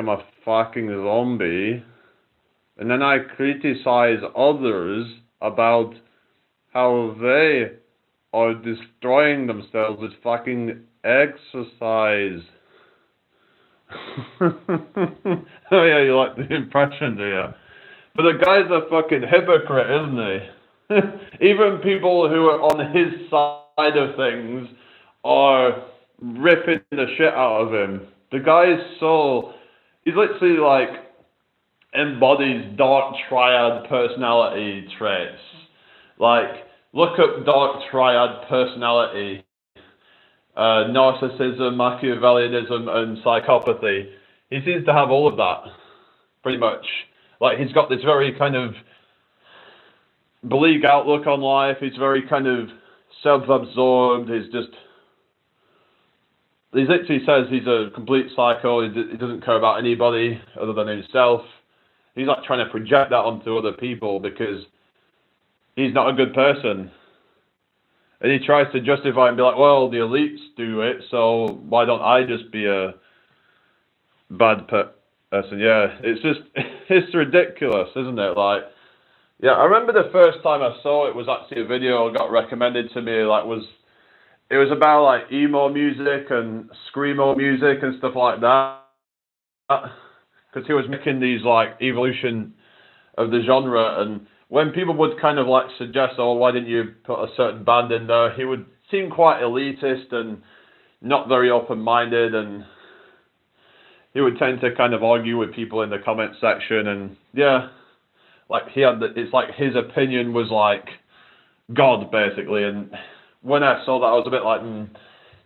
Speaker 2: a fucking zombie, and then I criticize others about how they are destroying themselves with fucking exercise. Oh yeah, you like the impression, do you? But the guy's a fucking hypocrite, isn't he? Even people who are on his side of things are ripping the shit out of him. The guy is he's literally like embodies dark triad personality traits. Like, look up dark triad personality, narcissism, Machiavellianism, and psychopathy. He seems to have all of that, pretty much. Like, he's got this very kind of bleak outlook on life. He's very kind of self-absorbed. He literally says he's a complete psycho. He doesn't care about anybody other than himself. He's like trying to project that onto other people because he's not a good person. And he tries to justify and be like, well, the elites do it, so why don't I just be a bad person? Yeah, it's ridiculous, isn't it? Like, yeah, I remember the first time I saw it was actually a video got recommended to me, it was about like emo music and screamo music and stuff like that. Because he was making these like evolution of the genre, and when people would kind of like suggest, oh, why didn't you put a certain band in there, he would seem quite elitist and not very open-minded, and he would tend to kind of argue with people in the comment section, and yeah, like it's like his opinion was like God, basically. And when I saw that, I was a bit like,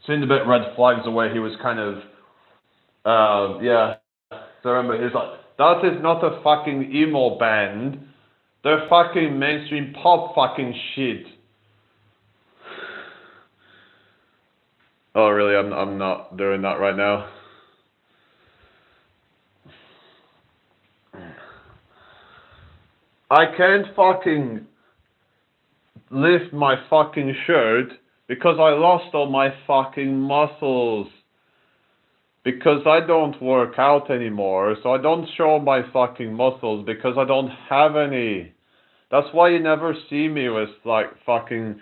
Speaker 2: seemed a bit red flags the way he was kind of, yeah. So I remember he was like, that is not a fucking emo band. They're fucking mainstream pop fucking shit. Oh really? I'm not doing that right now. I can't fucking lift my fucking shirt because I lost all my fucking muscles. Because I don't work out anymore, so I don't show my fucking muscles because I don't have any. That's why you never see me with like fucking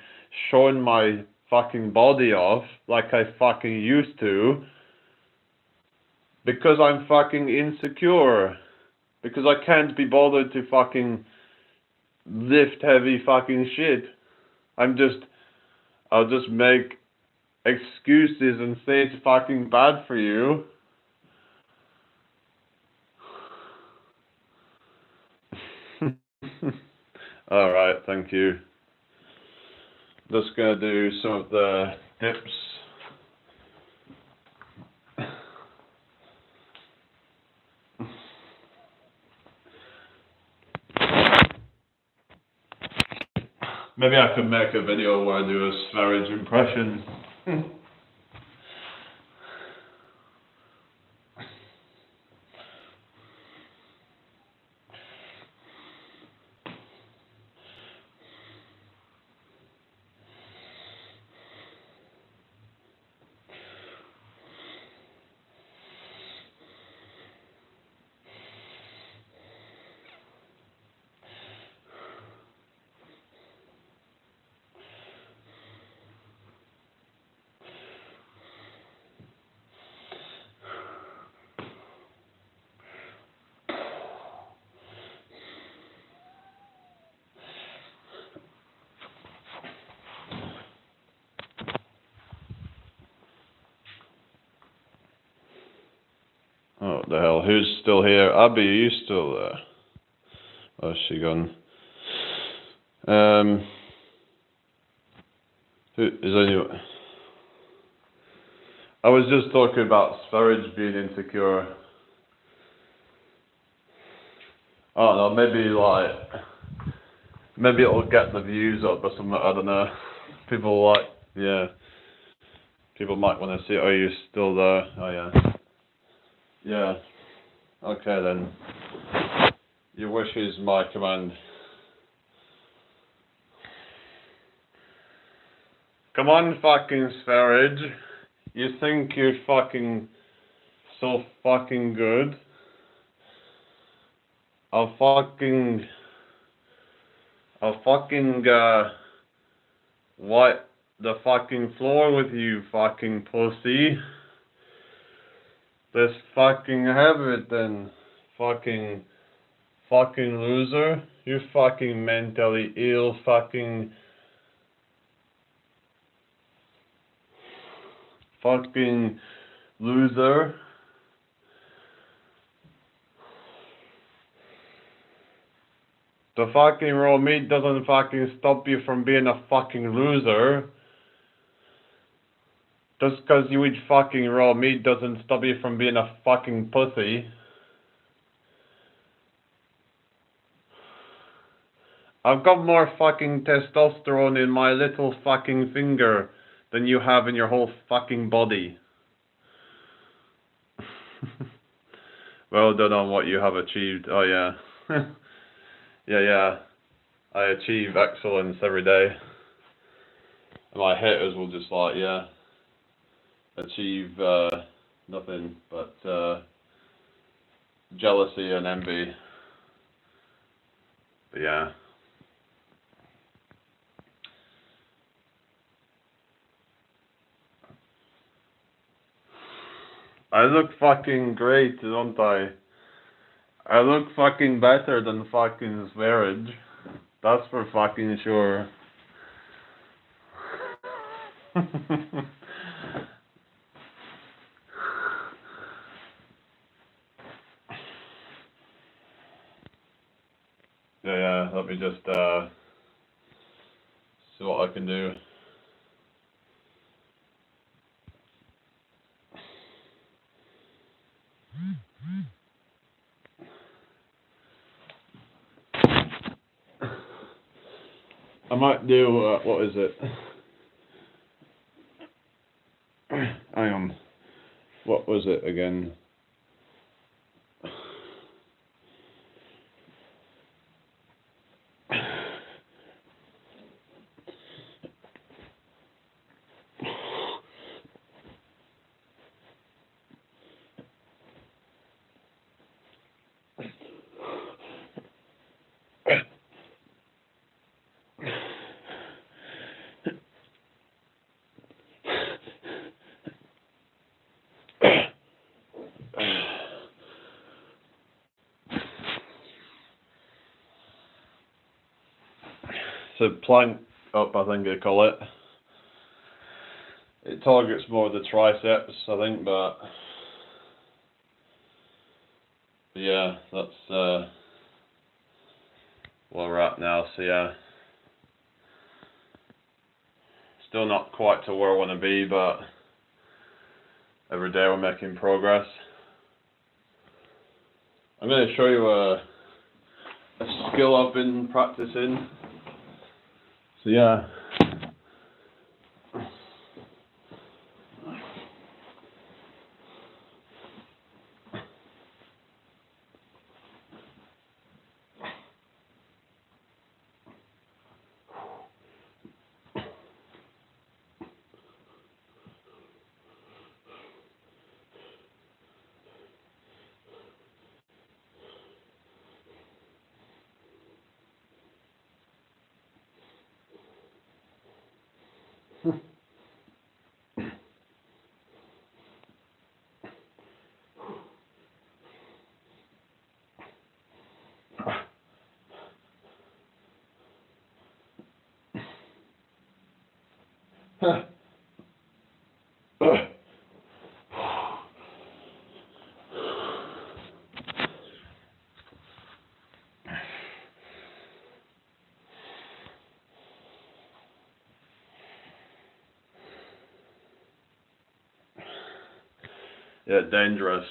Speaker 2: showing my fucking body off like I fucking used to. Because I'm fucking insecure. Because I can't be bothered to fucking lift heavy fucking shit. I'll just make excuses and say it's fucking bad for you. Alright, thank you. Just gonna do some of the dips. Maybe I could make a video where I do a Sverige impression. Oh, what the hell? Who's still here? Abby, are you still there? Where's she gone? Who is anyone? I was just talking about Sverige being insecure. I don't know, maybe it'll get the views up or something, I don't know. People might want to see, are you still there? Oh yeah. Yeah. Okay then. Your wish is my command. Come on, fucking Sverige. You think you're fucking so fucking good? I'll fucking wipe the fucking floor with you, fucking pussy. Let's fucking have it then, fucking loser. You fucking mentally ill fucking loser. The fucking raw meat doesn't fucking stop you from being a fucking loser. Just because you eat fucking raw meat doesn't stop you from being a fucking pussy. I've got more fucking testosterone in my little fucking finger than you have in your whole fucking body. Well done on what you have achieved. Oh yeah. Yeah. I achieve excellence every day. And my haters will just achieve nothing but jealousy and envy. But yeah. I look fucking great, don't I? I look fucking better than fucking Sverige. That's for fucking sure. Yeah, let me just see what I can do. I might do, what is it? Hang on. What was it again? So plank up, I think they call it. It targets more the triceps, I think, but yeah, that's where we're at now. So yeah, still not quite to where I want to be, but every day we're making progress. I'm going to show you a skill I've been practicing. So yeah. Yeah, dangerous.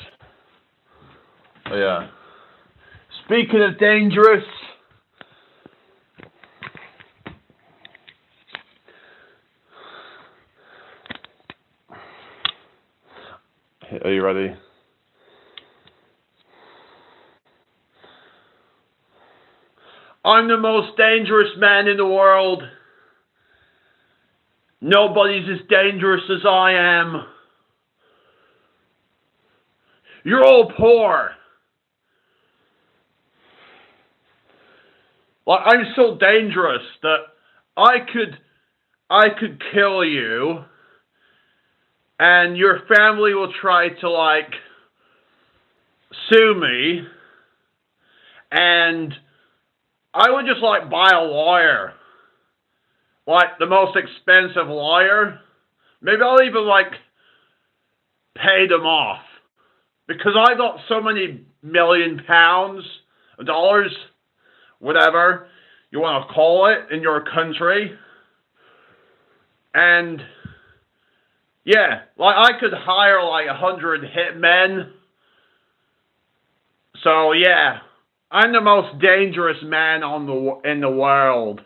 Speaker 2: Oh yeah. Speaking of dangerous, are you ready? I'm the most dangerous man in the world. Nobody's as dangerous as I am. You're all poor. Like, I'm so dangerous that I could kill you, and your family will try to like sue me, and I would just like buy a lawyer, like the most expensive lawyer. Maybe I'll even like pay them off because I got so many £1 million, dollars, whatever you want to call it in your country. And yeah, like I could hire like 100 hitmen. So yeah, I'm the most dangerous man in the world.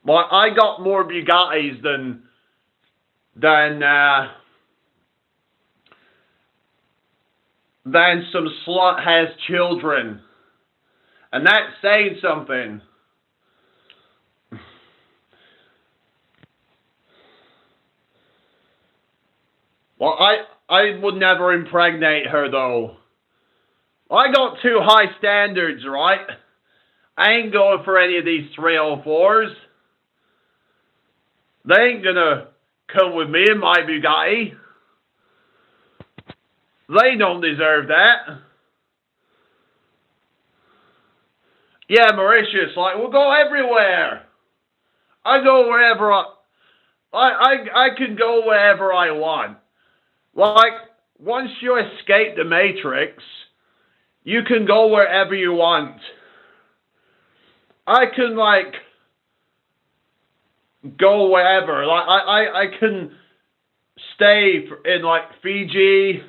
Speaker 2: Well, I got more Bugattis than some slut has children, and that's saying something. Well, I would never impregnate her though. I got too high standards, right? I ain't going for any of these 304s. They ain't gonna come with me in my Bugatti. They don't deserve that. Yeah, Mauritius, like, we'll go everywhere. I go wherever I can go wherever I want. Like, once you escape the Matrix, you can go wherever you want. I can, like, go wherever. Like, I can stay in, like, Fiji.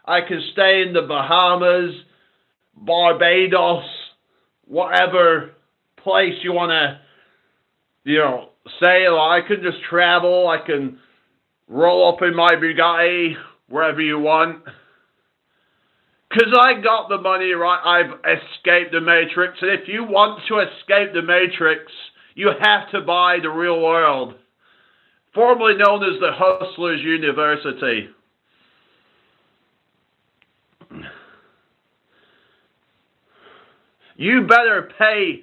Speaker 2: I can stay in the Bahamas, Barbados, whatever place you want to, say. Like, I can just travel. I can roll up in my Bugatti wherever you want. Because I got the money, right? I've escaped the Matrix. And if you want to escape the Matrix, you have to buy the real world. Formerly known as the Hustlers University. You better pay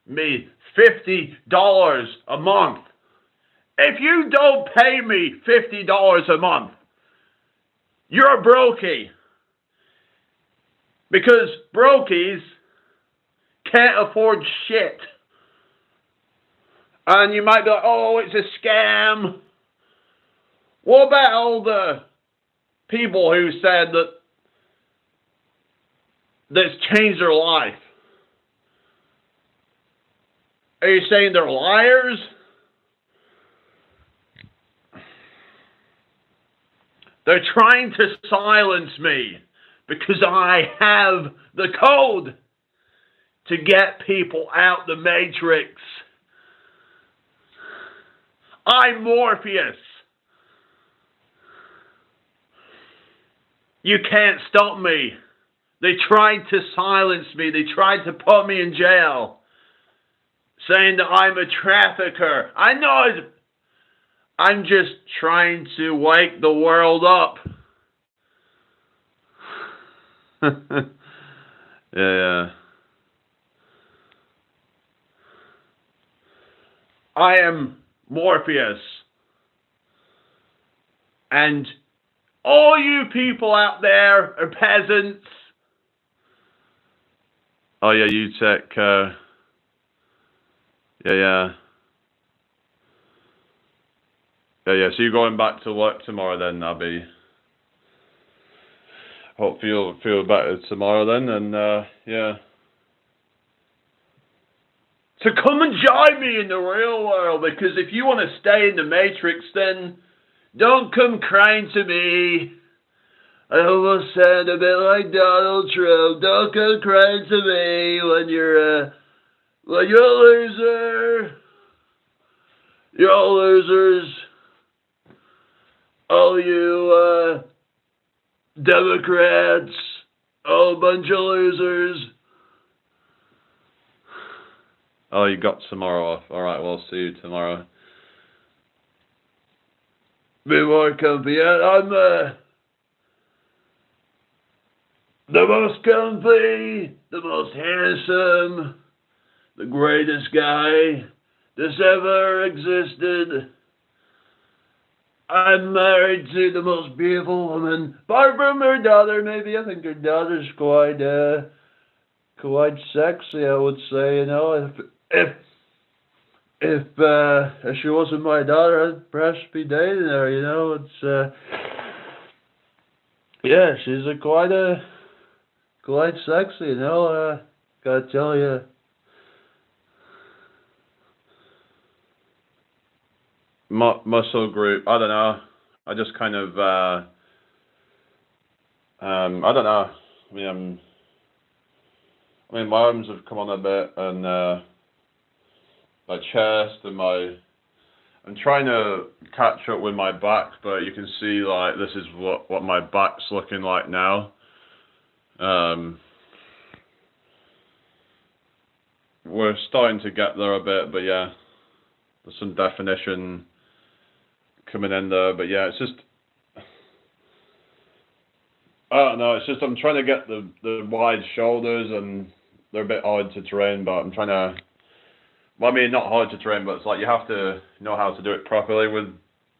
Speaker 2: me $50 a month. If you don't pay me $50 a month, you're a brokey. Because brokies can't afford shit. And you might be like, oh, it's a scam. What about all the people who said that that's changed their life? Are you saying they're liars? They're trying to silence me because I have the code to get people out the Matrix. I'm Morpheus. You can't stop me. They tried to silence me. They tried to put me in jail, saying that I'm a trafficker. I know it. I'm just trying to wake the world up. Yeah. I am Morpheus. And all you people out there are peasants. Oh yeah, you tech. Yeah. So you're going back to work tomorrow then, Abby? Hope you'll feel better tomorrow then, and yeah. So come and join me in the real world, because if you want to stay in the Matrix, then don't come crying to me. I almost sound a bit like Donald Trump. Don't come crying to me when you're a loser. You're all losers. All you Democrats, all a bunch of losers. Oh, you got tomorrow off. Alright, we'll see you tomorrow. Be more comfy. I'm the most comfy, the most handsome, the greatest guy that's ever existed. I'm married to the most beautiful woman, apart from her daughter. Maybe I think her daughter's quite sexy, I would say. You know, if she wasn't my daughter, I'd perhaps be dating her. You know, it's yeah, she's quite sexy. You know, gotta tell you. Muscle group. I don't know. I just kind of. I don't know. I mean, my arms have come on a bit, and my chest and I'm trying to catch up with my back, but you can see like this is what my back's looking like now. We're starting to get there a bit, but yeah, there's some definition coming in there, but yeah, it's just, I don't know, it's just I'm trying to get the wide shoulders, and they're a bit hard to train, but I'm trying to, well, I mean, not hard to train, but it's like you have to know how to do it properly with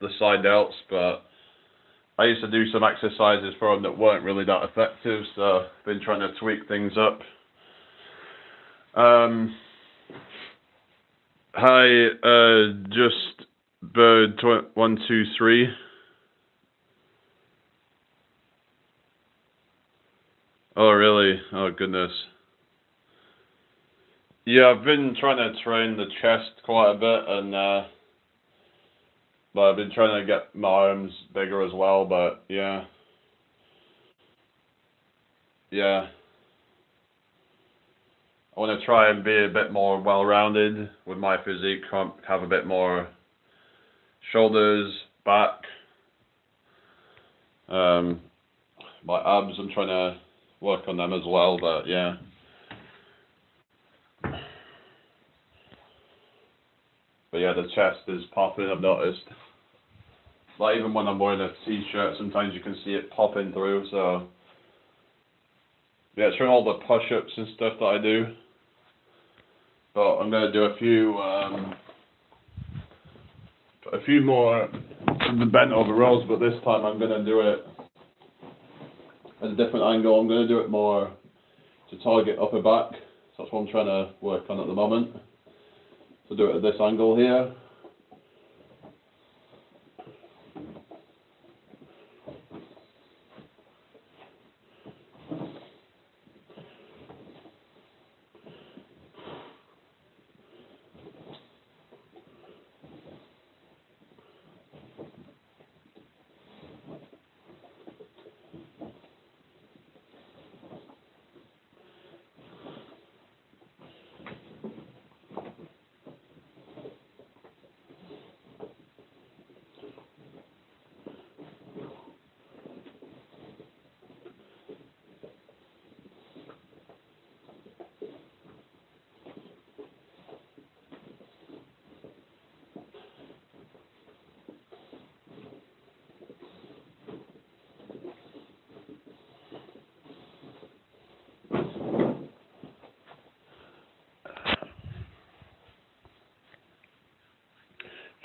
Speaker 2: the side delts, but I used to do some exercises for them that weren't really that effective, so I've been trying to tweak things up. Hi, just Bird 123. Oh, really? Oh, goodness. Yeah, I've been trying to train the chest quite a bit, and but I've been trying to get my arms bigger as well, but yeah. I want to try and be a bit more well-rounded with my physique, have a bit more shoulders, back, my abs, I'm trying to work on them as well, but yeah. But yeah, the chest is popping, I've noticed. Like even when I'm wearing a t-shirt, sometimes you can see it popping through, so. Yeah, it's from all the push-ups and stuff that I do. But I'm going to do a few more of the bent over rows, but this time I'm going to do it at a different angle. I'm going to do it more to target upper back. So that's what I'm trying to work on at the moment. So do it at this angle here.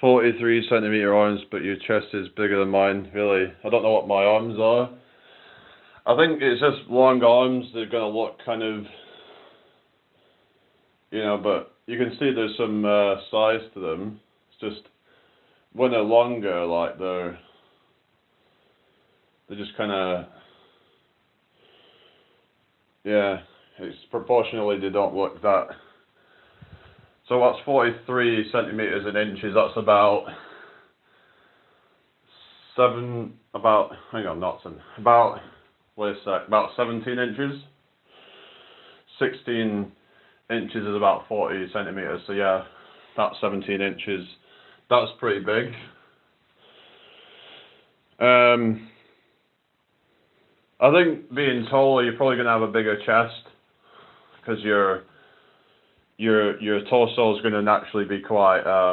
Speaker 2: 43 centimeter arms, but your chest is bigger than mine. Really, I don't know what my arms are. I think it's just long arms. They're gonna look kind of, but you can see there's some size to them. It's just when they're longer, like they're just kind of, yeah. It's proportionally they don't look that. So what's 43 centimeters in inches? That's about wait a sec, about 17 inches. 16 inches is about 40 centimeters. So yeah, that's 17 inches. That's pretty big. I think being taller, you're probably gonna have a bigger chest because your torso is gonna naturally be quite. I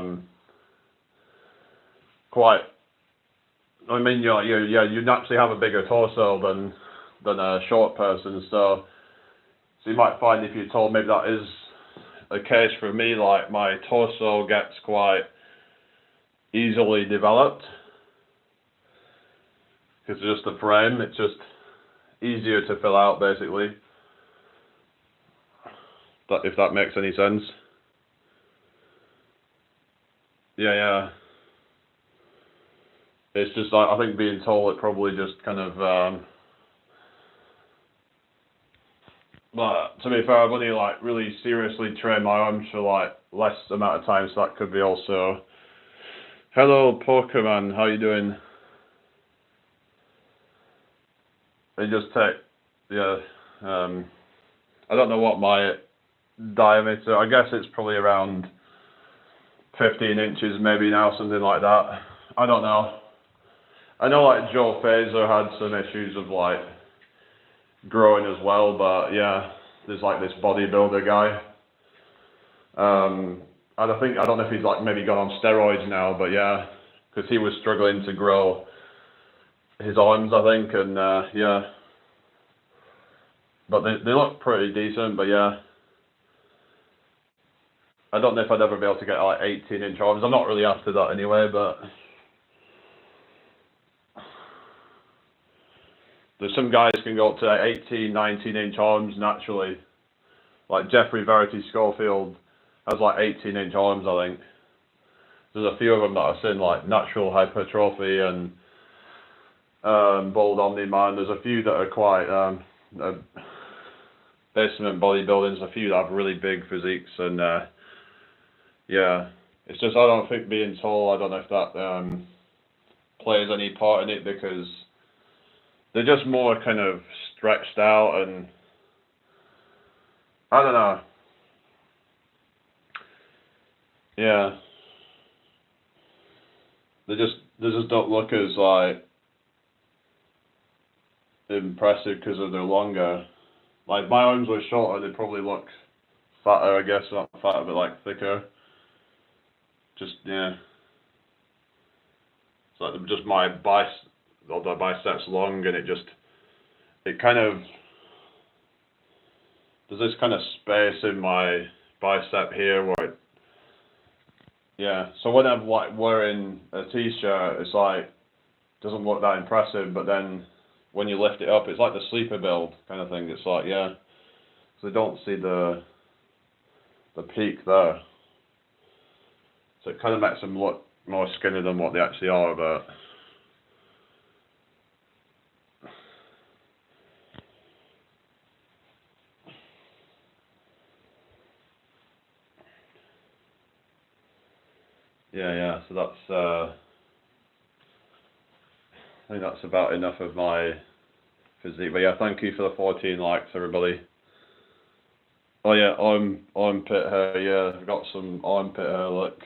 Speaker 2: mean, you naturally have a bigger torso than a short person. So you might find if you're tall, maybe that is the case for me. Like my torso gets quite easily developed because it's just the frame. It's just easier to fill out, basically. If that makes any sense. Yeah. It's just like, I think being tall, it probably just kind of, but to be fair, I've only like really seriously trained my arms for like less amount of time, so that could be also. Hello, Pokemon, how you doing? They just take, I don't know what my diameter, I guess it's probably around 15 inches maybe now, something like that. I don't know. I know like Joe Fraser had some issues of like growing as well, but yeah, there's like this bodybuilder guy. And I don't know if he's like maybe gone on steroids now, but yeah, because he was struggling to grow his arms, I think, and yeah. But they look pretty decent, but yeah. I don't know if I'd ever be able to get like 18-inch arms. I'm not really after that anyway, but there's some guys can go up to 18, 19-inch arms naturally. Like Jeffrey Verity Schofield has like 18-inch arms, I think. There's a few of them that I've seen, like Natural Hypertrophy and Bold Omni Man. There's a few that are quite basement bodybuilding. There's a few that have really big physiques, and yeah, it's just I don't think being tall, I don't know if that plays any part in it, because they're just more kind of stretched out, and I don't know. Yeah, they just don't look as like impressive because of their longer. Like my arms were shorter, they probably look fatter, I guess, not fatter, but like thicker. Just yeah. It's like just my biceps long, and it kind of, there's this kind of space in my bicep here where yeah. So when I'm like wearing a t-shirt, it's like doesn't look that impressive, but then when you lift it up, it's like the sleeper build kind of thing. It's like yeah. So they don't see the peak there. So it kind of makes them look more skinny than what they actually are, but yeah. So that's I think that's about enough of my physique. But yeah, thank you for the 14 likes, everybody. Oh yeah, armpit hair. Yeah, I've got some armpit hair. Look.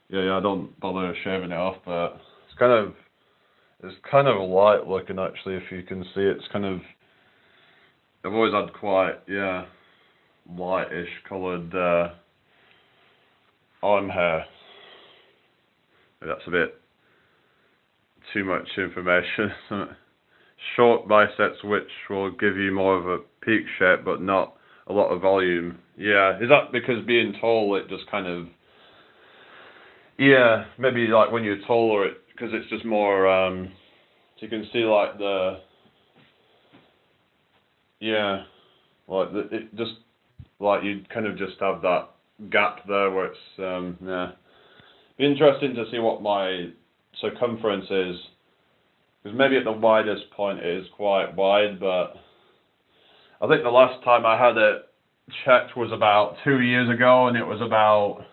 Speaker 2: Yeah, I don't bother shaving it off, but it's kind of light looking actually. If you can see, it's kind of. I've always had quite lightish coloured arm hair. Maybe that's a bit too much information. Short biceps, which will give you more of a peak shape, but not a lot of volume. Yeah, is that because being tall, it just kind of Yeah, maybe like when you're taller, because it's just more. So you can see like yeah, like it just like you kind of just have that gap there where it's yeah. Be interesting to see what my circumference is, because maybe at the widest point it is quite wide, but I think the last time I had it checked was about 2 years ago, and it was about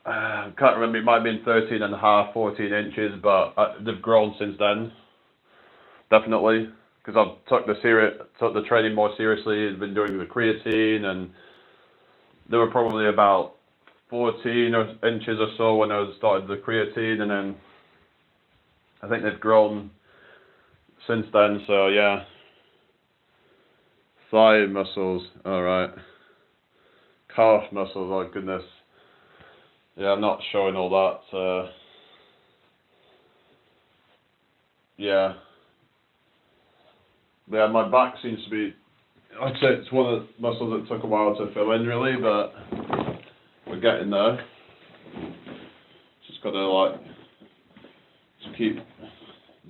Speaker 2: I can't remember, it might have been 13 and a half, 14 inches, but they've grown since then, definitely, because I've took the training more seriously, been doing the creatine, and they were probably about 14 inches or so when I started the creatine, and then I think they've grown since then, so yeah. Thigh muscles, alright. Calf muscles, oh goodness. Yeah, I'm not showing all that. Yeah. Yeah, my back seems to be, I'd say it's one of the muscles that took a while to fill in really, but we're getting there. Just gotta like, just keep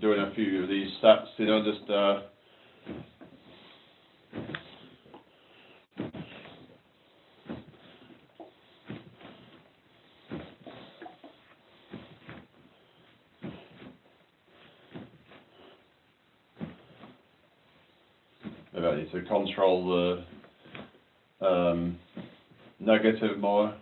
Speaker 2: doing a few of these steps, you know, just maybe I need to control the negative more.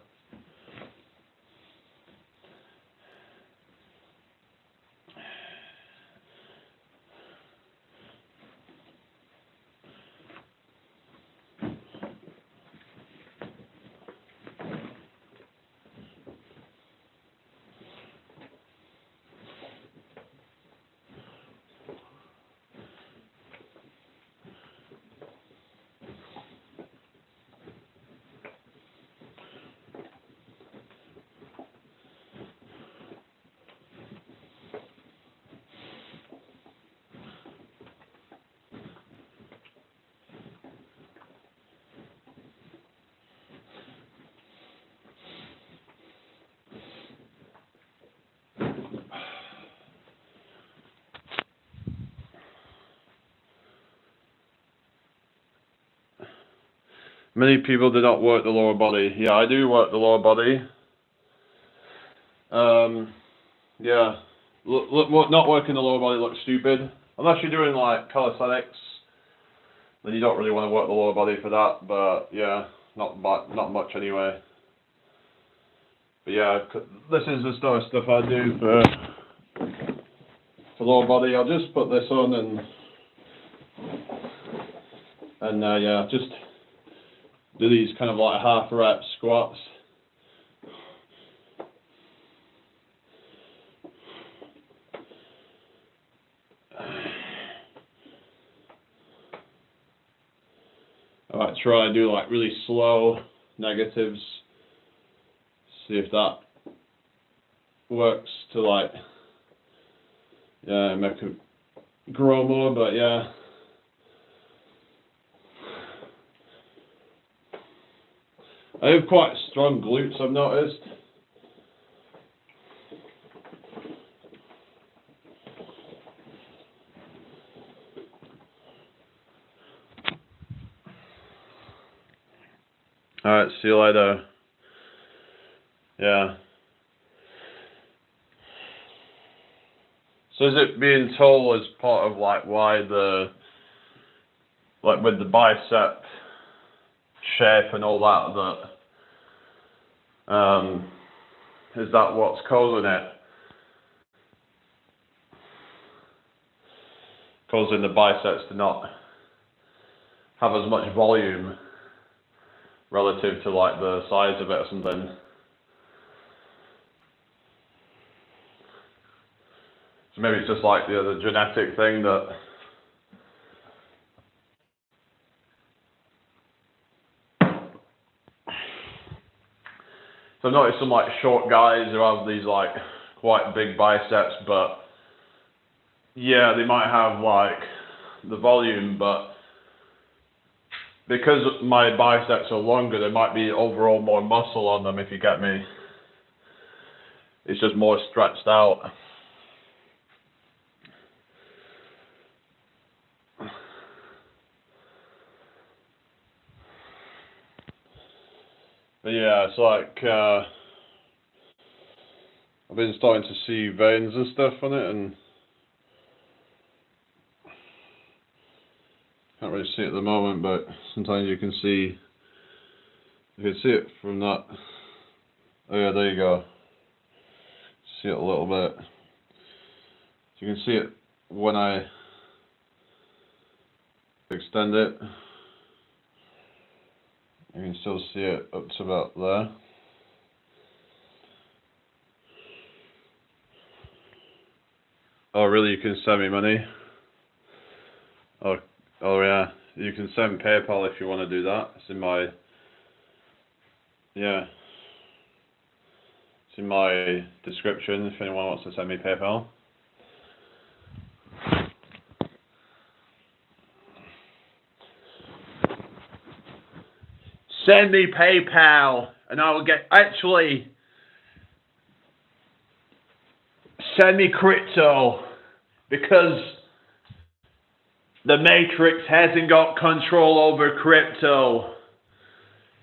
Speaker 2: Many people do not work the lower body. Yeah, I do work the lower body. Yeah, not working the lower body looks stupid. Unless you're doing like calisthenics, then you don't really want to work the lower body for that. But yeah, not much anyway. But yeah, this is the sort of stuff I do for lower body. I'll just put this on and yeah, just do these kind of like half rep squats. I might try and do like really slow negatives. See if that works to like, yeah, make it grow more, but yeah. I have quite strong glutes, I've noticed. Alright, see you later. Yeah. So is it being tall as part of like why like with the bicep shape and all that, is that what's causing it? Causing the biceps to not have as much volume relative to like the size of it or something. So maybe it's just like the genetic thing that. So I've noticed some like short guys who have these like quite big biceps, but yeah, they might have like the volume, but because my biceps are longer, there might be overall more muscle on them, if you get me. It's just more stretched out. But yeah, it's like I've been starting to see veins and stuff on it, and can't really see it at the moment, but sometimes you can see it from that. Oh yeah, there you go. See it a little bit. So you can see it when I extend it. You can still see it up to about there. Oh really, you can send me money? Oh yeah, you can send PayPal if you want to do that. It's in my, yeah, it's in my description if anyone wants to send me PayPal. Send me PayPal and I will get, actually, send me crypto, because the Matrix hasn't got control over crypto.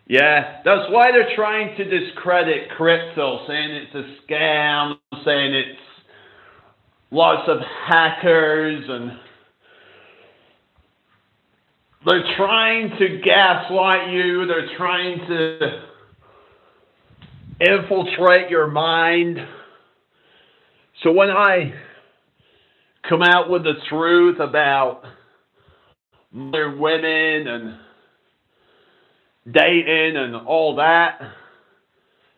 Speaker 2: Yeah, that's why they're trying to discredit crypto, saying it's a scam, saying it's lots of hackers, and they're trying to gaslight you, they're trying to infiltrate your mind. So when I come out with the truth about modern women and dating and all that,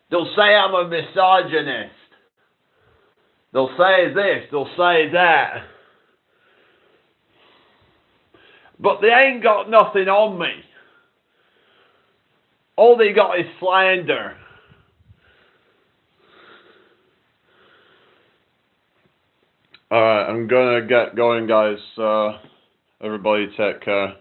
Speaker 2: they'll say I'm a misogynist. They'll say this, they'll say that. But they ain't got nothing on me. All they got is slander. Alright, I'm gonna get going, guys. Everybody take care.